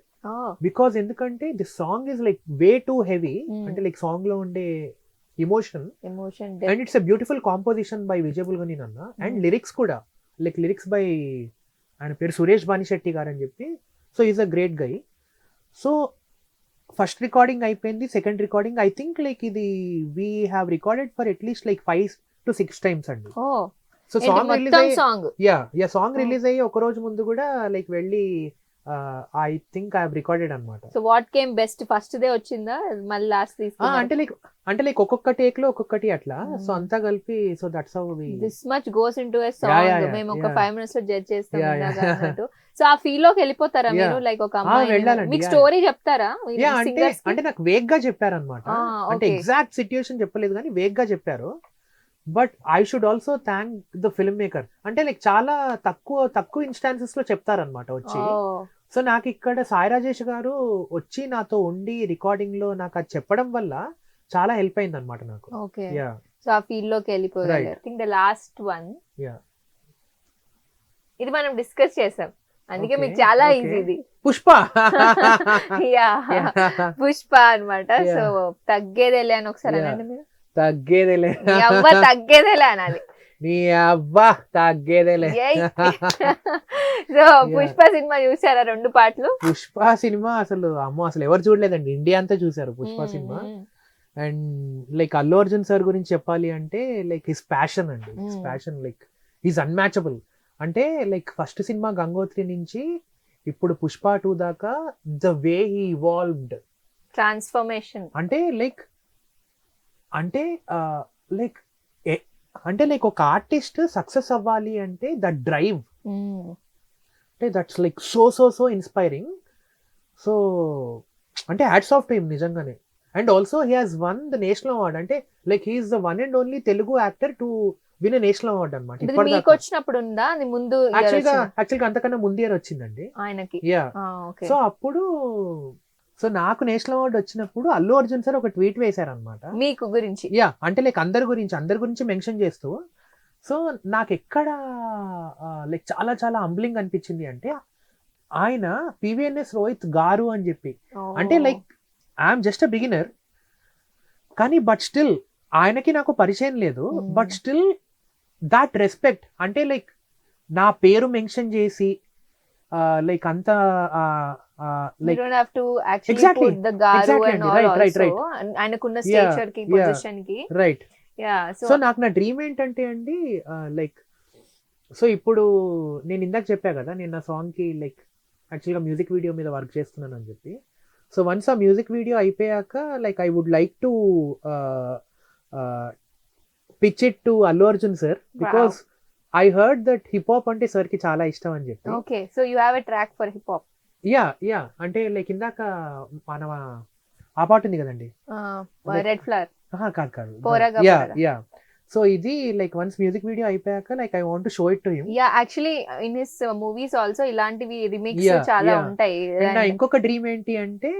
because ఎందుకంటే this song is like way too heavy. అంటే లైక్ సాంగ్ లో ఉండే emotion and it's a beautiful composition by Vijay Bulganin అన్న. అండ్ లిరిక్స్ కూడా లైక్ లిరిక్స్ బై ఆయన పేరు సురేష్ బానిశెట్టి గారు అని చెప్పి. So is a great guy. So first recording అయిపోయింది. Second recording I think like ఇది we have recorded for at least like 5 to 6 times అండి. సో సాంగ్ రిలీజ్ అయ్యి సాంగ్ రిలీజ్ అయ్యి ఒక రోజు ముందు కూడా లైక్ వెళ్ళి I think I have recorded అన్నమాట. So what came best? First day వచ్చిందా మళ్ళీ లాస్ట్ తీసుకున్నారా? అంటే లైక్ ఒక్కొక్క టేక్ లో ఒక్కొక్కటి అట్లా. సో అంతా కలిపి so that's how we this much goes into a song. మేము ఒక 5 minutes లో జడ్జ్ చేస్తాం అన్నట్టు. సో ఆ ఫీల్ లోకి వెళ్ళిపోతారా మీరు? లైక్ ఒక అమ్మాయి మీకు స్టోరీ చెప్తారా? అంటే నాకు వేగ్ గా చెప్పారన్నమాట. అంటే ఎగ్జాక్ట్ సిచ్యుయేషన్ చెప్పలేదు కానీ వేగ్ గా చెప్పారు. But I should also thank the film maker. అంటే లైక్ చాలా తక్కువ ఇన్స్టాన్సెస్ లో చెప్తారనమాట వచ్చి. సో నాకు ఇక్కడ సాయి రాజేష్ గారు వచ్చి నాతో ఉండి రికార్డింగ్ లో నాకు అది చెప్పడం వల్ల చాలా హెల్ప్ అయింది అనమాట నాకు. ఓకే. సో ఆ ఫీల్ లోకి వెళ్ళిపోయారు. I think the last one ఇది మనం డిస్కస్ చేసాం, అందుకే మీకు చాలా ఈజీ ఇది. పుష్ప పుష్ప అన్నమాట. సో తగ్గేదేలే అని ఒకసారి అనండి మీరు. తగ్గేదేలే తగ్గేదేలే అనాలి. నీ అబ్బా తగ్గేదేలే. సో పుష్ప సినిమా చూసారా? 2 పాటలు. పుష్ప సినిమా అసలు అసలు ఎవరు చూడలేదండి, ఇండియా అంతా చూసారు Pushpa cinema. And like Allu Arjun sir గురించి చెప్పాలి అంటే లైక్ హిస్ ప్యాషన్ అండి. His passion like his unmatchable. అంటే లైక్ ఫస్ట్ సినిమా గంగోత్రి నుంచి ఇప్పుడు పుష్ప 2 దాకా the way he evolved, transformation. అంటే లైక్ లైక్ ఒక ఆర్టిస్ట్ సక్సెస్ అవ్వాలి అంటే దట్ డ్రైవ్, అంటే that's like so inspiring. So అంటే హ్యాట్స్ ఆఫ్ టు హిమ్ నిజంగానే. And also he has one the national award. అంటే like he is the one and only Telugu actor to win a national award అన్నమాట. మీకు వచ్చినప్పుడు ఉందా? ముందు యాక్చువల్గా అంతకన్నా ముందు ఇయర్ వచ్చిందండి ఆయనకి. సో అప్పుడు సో నాకు నేషనల్ అవార్డు వచ్చినప్పుడు అల్లు అర్జున్ సార్ ఒక ట్వీట్ వేశారనమాట. మీకు గురించి యా, అంటే లైక్ అందరి గురించి మెన్షన్ చేస్తూ. సో నాకు ఎక్కడ లైక్ చాలా చాలా హంబ్లింగ్ అనిపించింది అంటే ఆయన పివిఎన్ఎస్ రోహిత్ గారు అని చెప్పి. అంటే like I'm just a beginner, కానీ బట్ స్టిల్ ఆయనకి నాకు పరిచయం లేదు, బట్ స్టిల్ దాట్ రెస్పెక్ట్. అంటే లైక్ నా పేరు మెన్షన్ చేసి లైక్ అంత you don't have to actually Exactly. put the garu Exactly and అండి. all Right, also right. ఆయనకున్న Yeah, స్టేచర్ కి yeah. పొజిషన్ కి రైట్. yeah సో నాకు నా డ్రీమ్ ఏంటంటే అండి లైక్ సో ఇప్పుడు నేను ఇందాక చెప్పా కదా నేను నా సాంగ్ కి లైక్ యాక్చువల్గా మ్యూజిక్ వీడియో మీద వర్క్ చేస్తున్నాను అని చెప్పి. సో వన్స్ ఆ మ్యూజిక్ వీడియో అయిపోయాక like I would like to pitch it to Allu Arjun sir, because I heard that hip hop అంటే సార్ కి చాలా ఇష్టం అని చెప్పి. okay so you have a track for hip hop yeah అంటే లైక్ ఇందాక మన ఆ పాట ఉంది కదండి, red flower కాదు పోరగా యా పోరగా. యా. సో ఇది లైక్ వన్స్ మ్యూజిక్ వీడియో అయిపోయాక like I want to show it to him. yeah actually in his movies also ఇలాంటివి రిమిక్స్ Yeah, చాలా yeah. ఉంటాయి. అండ్ నా ఇంకొక డ్రీమ్ ఏంటి అంటే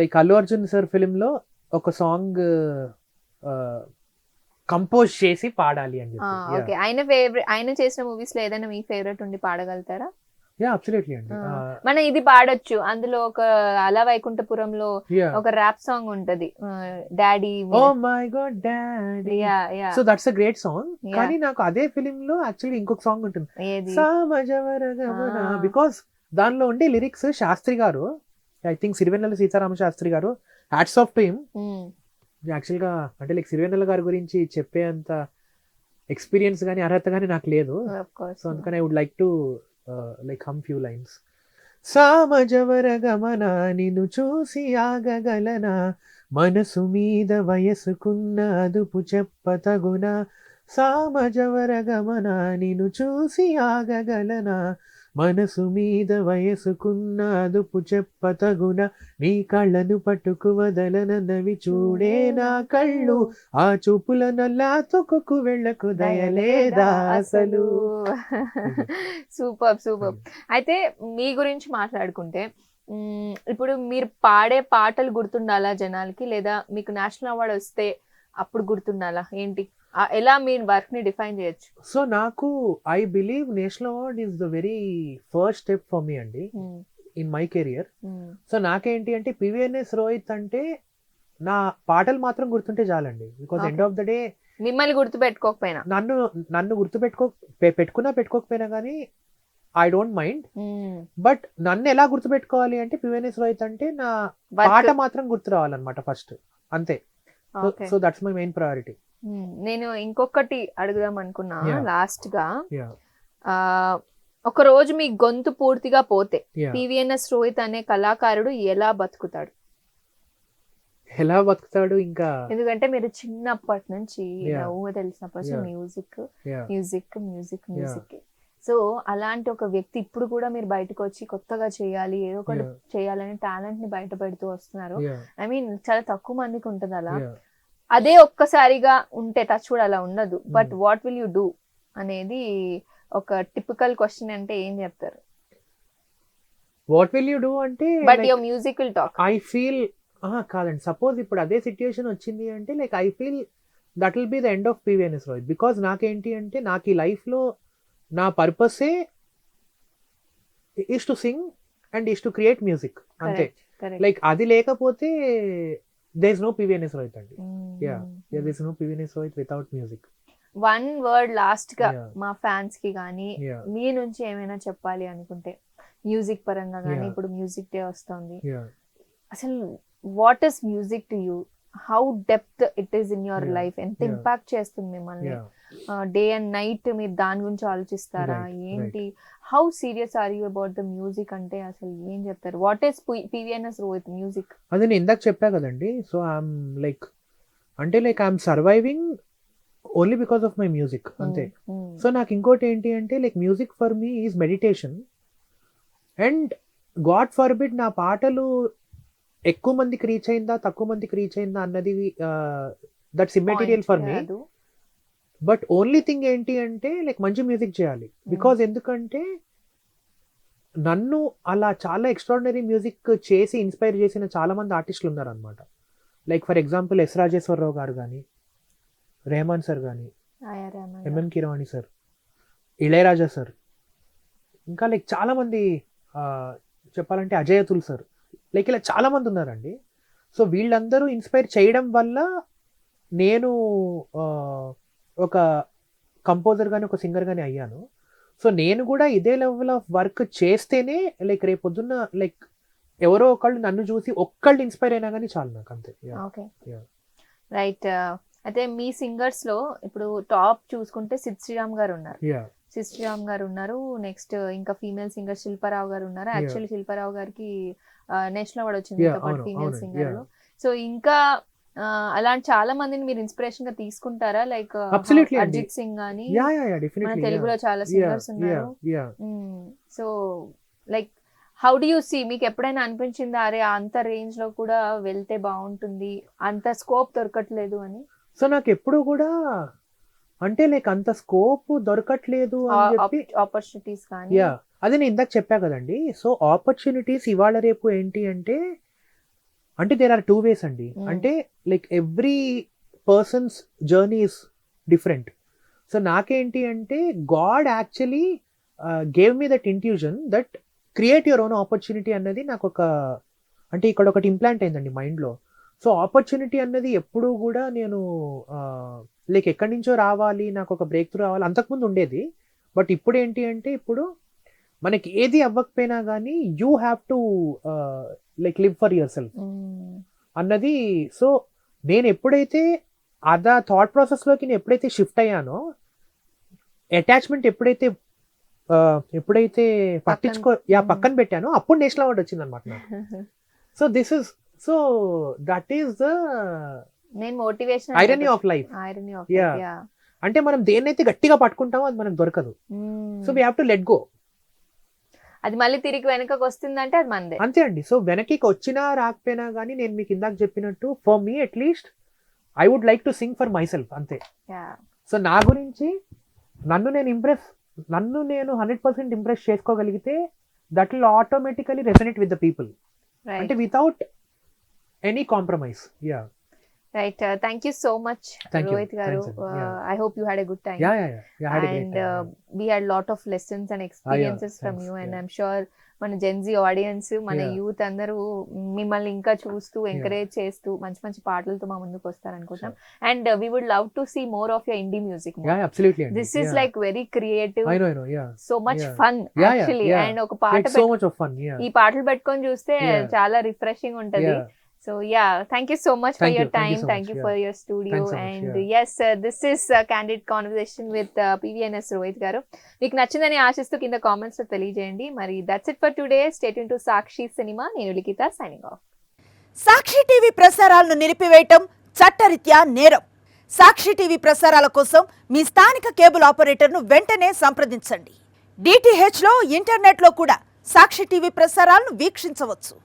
like Allu Arjun sir film లో ఒక సాంగ్ కంపోజ్ చేసి పాడాలి అని చెప్పి. ఓకే ఆయన ఫేవరెట్, ఆయన చేసిన మూవీస్ లో ఏదైనా మీ ఫేవరెట్ ఉండి పాడగలుగుతారా? యా అబ్సల్యూట్లీ అండి. మనం ఇది పాడొచ్చు, అందులో ఒక అలా వైకుంఠపురంలో యా ఒక ర్యాప్ సాంగ్ ఉంటది daddy. Oh my god daddy. yeah so that's a great song. Yeah. కానీ నాకు అదే ఫిలిం లో యాక్చువల్లీ ఇంకొక సాంగ్ ఉంటుంది, ఏది సామజవరగమన, బికాస్ దానిలో ఉండే లిరిక్స్ శాస్త్రి గారు, ఐ థింక్ సిరివెన్నెల సీతారామ శాస్త్రి గారు, హ్యాట్స్ ఆఫ్ టు హిమ్. యాక్చువల్గా అంటే లైక్ సిరివెన్నెల గారి గురించి చెప్పేంత ఎక్స్పీరియన్స్ కానీ అర్హత కానీ నాకు లేదు. of course సో అందుకని I would like to like hum few lines. సామజవరగమన నిన్ను చూసి ఆగగలనా, మనసు మీద వయసుకున్న అదుపు చెప్పతగునా. సామజవరగమన నిన్ను చూసి ఆగగలనా, మనసు మీద వయసుకున్న అదుపు చెప్పతగున. నీ కళ్ళను పట్టుకు వదలనన్నవి చూడే నా కళ్ళు, ఆ చూపుల నల్లా తొక్కుకు వెళ్ళకు దయలేదా అసలు. Super super. అయితే మీ గురించి మాట్లాడుకుంటే ఇప్పుడు మీరు పాడే పాటలు గుర్తుండాలా జనాలకి, లేదా మీకు నేషనల్ అవార్డ్ వస్తే అప్పుడు గుర్తుండాలా, ఏంటి ఎలా మీరు వర్క్ ని డిఫైన్ చేయొచ్చు? సో నాకు I believe national award is the very first step for me అండి ఇన్ మై కెరియర్. సో నాకేంటి అంటే పివిఎన్ఎస్ రోహిత్ అంటే నా పాటలు మాత్రం గుర్తుంటే చాలండి, because end of the day మిమ్మల్ని గుర్తు పెట్టుకోకపోయినా, నన్ను గుర్తు పెట్టుకోకపోయినా కానీ ఐ డోంట్ మైండ్. బట్ నన్ను ఎలా గుర్తు పెట్టుకోవాలి అంటే పివిఎన్ఎస్ రోహిత్ అంటే నా పాట మాత్రం గుర్తు రావాలన్నమాట ఫస్ట్, అంతే. So that's my main priority. నేను ఇంకొకటి అడుగుదాం అనుకున్నా Yeah. లాస్ట్ గా, Yeah. ఒక రోజు మీ గొంతు పూర్తిగా పోతే Yeah. పివిఎన్ఎస్ రోహిత్ అనే కళాకారుడు ఎలా బతుకుతాడు? ఎలా బతుకుతాడు ఇంకా, ఎందుకంటే మీరు చిన్నప్పటి నుంచి Yeah. ఊహ తెలిసినప్పటి నుంచి Yeah. Music Yeah. Music music music. So అలాంటి ఒక వ్యక్తి ఇప్పుడు కూడా మీరు బయటకు వచ్చి కొత్తగా చేయాలి, ఏదో ఒకటి Yeah. చేయాలని టాలెంట్ ని బయట పెడుతూ వస్తున్నారు. Yeah. ఐ మీన్ చాలా తక్కువ మందికి ఉంటుంది అలా. Yeah. అదే ఒక్కసారిగా ఉంటే టచ్ కూడా అలా ఉండదు, but what will you do అనేది ఒక టిపికల్ క్వశ్చన్. అంటే ఏం చెప్తారు? వాట్ విల్ యూ డూ అంటే but your music will talk. I feel కాదండి, సపోజ్ ఇప్పుడు అదే సిచ్యుయేషన్ వచ్చింది అంటే like I feel that will be the end of PVNS Rohit. Because నాకేంటి అంటే నాకు ఈ లైఫ్ లో నా పర్పసే is to sing and is to create music, అంతే. లైక్ అది లేకపోతే there is no PVNS Rohit అండి. Yeah, there is no PVNS Rohit without music. One word last గా Yeah. మా ఫ్యాన్స్ కి గానీ Yeah. మీ నుంచి ఏమైనా చెప్పాలి అనుకుంటే, మ్యూజిక్ పరంగా గానీ, Yeah. ఇప్పుడు మ్యూజిక్ డే వస్తుంది, Yeah. అసలు what is music to you? How depth it is in your Yeah. Life? ఎంత Yeah. ఇంపాక్ట్ చేస్తుంది మిమ్మల్ని? Yeah. డే అండ్ నైట్ మీరు దాని గురించి ఆలోచిస్తారా? Right, ఏంటి, how serious are you about the music అంటే అసలు ఏం చెప్తారు? What is PVNS Rohit music? అదే నేను ఇందాక చెప్పా కదండి. సో ఐఎమ్ లైక్ అంటే like I'm surviving only because of my music, అంతే. సో నాకు ఇంకోటి ఏంటి అంటే like music for me is meditation. And God forbid నా పాటలు ఎక్కువ మందికి రీచ్ అయిందా తక్కువ మందికి రీచ్ అయిందా అన్నది that's immaterial for me. But only thing ఏంటి అంటే లైక్ మంచి మ్యూజిక్ చేయాలి. బికాజ్ ఎందుకంటే నన్ను అలా చాలా ఎక్స్ట్రాడినరీ మ్యూజిక్ చేసి ఇన్స్పైర్ చేసిన చాలా మంది ఆర్టిస్టులు ఉన్నారనమాట. Like for example S Rajeswara Rao గారు కానీ, రెహమాన్ సార్ కానీ, MM Keeravani sir, Ilaiyaraaja sir, ఇంకా లైక్ చాలా మంది చెప్పాలంటే అజయ్ అతుల్ సార్, లైక్ ఇలా చాలా మంది ఉన్నారండి. సో వీళ్ళందరూ ఇన్స్పైర్ చేయడం వల్ల నేను ఒక కంపోజర్ కానీ ఒక సింగర్ కానీ అయ్యాను. సో నేను కూడా ఇదే లెవెల్ ఆఫ్ వర్క్ చేస్తేనే లైక్ రేపు పొద్దున్న లైక్ ఎవరో ఒకళ్ళు నన్ను చూసి ఒక్కళ్ళు ఇన్స్పైర్ అయినా కానీ చాలు నాకు అంతే. Okay, right. అయితే మీ సింగర్స్ లో ఇప్పుడు టాప్ చూసుకుంటే సిద్ శ్రీరామ్ గారు ఉన్నారు, సిద్ శ్రీరామ్ గారు ఉన్నారు. నెక్స్ట్ ఇంకా ఫీమేల్ సింగర్ శిల్పారావు గారు ఉన్నారు. యాక్చువల్లీ శిల్పారావు గారికి నేషనల్ అవార్డు వచ్చింది ఫీమేల్ సింగర్ లో. సో ఇంకా అలాంటి చాలా మందిని మీరు ఇన్స్పిరేషన్ గా తీసుకుంటారా? లైక్ అర్జిత్ సింగ్ గానీ, మన తెలుగులో చాలా సింగర్స్ ఉన్నారు. So like how do you see, మీకు ఎప్పుడైనా అనిపించిందా అరే అంత రేంజ్ లో కూడా వెళ్తే బాగుంటుంది, అంత స్కోప్ దొరకట్లేదు అని? సో నాకు ఎప్పుడు కూడా అంటే లైక్ అంత స్కోప్ దొరకట్లేదు అని చెప్పి ఆపర్చునిటీస్ కానీ, అదే నేను ఇందాక చెప్పా కదండి. సో ఆపర్చునిటీస్ ఇవాళ రేపు ఏంటి అంటే దేర్ ఆర్ 2 ways అండి. అంటే like every person's journey is different. So నాకేంటి అంటే God actually gave me that intuition that create your own opportunity అన్నది నాకు అంటే ఇక్కడ ఒకటి ఇంప్లాంట్ అయిందండి మైండ్లో. సో ఆపర్చునిటీ అన్నది ఎప్పుడూ కూడా నేను లైక్ ఎక్కడి నుంచో రావాలి, నాకు ఒక బ్రేక్ త్రూ రావాలి అంతకుముందు ఉండేది. బట్ ఇప్పుడు ఏంటి అంటే ఇప్పుడు మనకి ఏది అవ్వకపోయినా కానీ you have to like live for your self అన్నది. సో నేను ఎప్పుడైతే అదా థాట్ ప్రాసెస్లోకి నేను ఎప్పుడైతే షిఫ్ట్ అయ్యానో, అటాచ్మెంట్ ఎప్పుడైతే పక్కన పెట్టానో అప్పుడు నేషనల్ అవార్డు వచ్చింది అనమాట నాకు. So this is so that is the motivation, irony of life. అంటే మనం దేన్నైతే గట్టిగా పట్టుకుంటామో అది మనకు దొరకదు. So we have to let go. అది మళ్ళీ తిరిగి వెనకకి వస్తుందంటే అది మనదే, అంతే అండి. సో వెనక్కి వచ్చినా రాకపోయినా కానీ నేను మీకు ఇందాక చెప్పినట్టు for me at least I would like to sing for myself అంతే. సో నా గురించి నన్ను నేను 100% ఇంప్రెస్ చేసుకోగలిగితే that will automatically resonate with the people, అంటే without any compromise. Right. Thank you so much, Rohit garu. I hope you had a good time. Yeah. I had a great and time. We had lot of lessons and experiences from you, and I'm sure మన జెన్జీ ఆడియన్స్, మన యూత్ అందరూ మిమ్మల్ని ఇంకా చూస్తూ ఎంకరేజ్ చేస్తూ మంచి మంచి పాటలతో మా ముందుకు వస్తారనుకుంటున్నాం. And we would love to see more of your indie music. This is like very creative, so much fun actually. And ఒక పాట ఈ పాటలు పెట్టుకొని చూస్తే చాలా రిఫ్రెషింగ్ ఉంటది. So yeah, thank you so much for your time. Thank you for your studio. And yes, this is a candid conversation with PVNS Rohit garu. మీకు నచ్చిందని ఆశిస్తూ కింద కామెంట్స్ లో తెలియజేయండి. మరి that's it for today. Stay tune to Sakshi cinema. నేను లిఖిత, సైనింగ్ ఆఫ్. సాక్షి టీవీ ప్రసారాలను నిలిపివేయటం చట్టరీత్యా నేరం. సాక్షి టీవీ ప్రసారాల కోసం మీ స్థానిక కేబుల్ ఆపరేటర్ను వెంటనే సంప్రదించండి. DTH లో ఇంటర్నెట్ లో కూడా సాక్షి టీవీ ప్రసారాలను వీక్షించవచ్చు.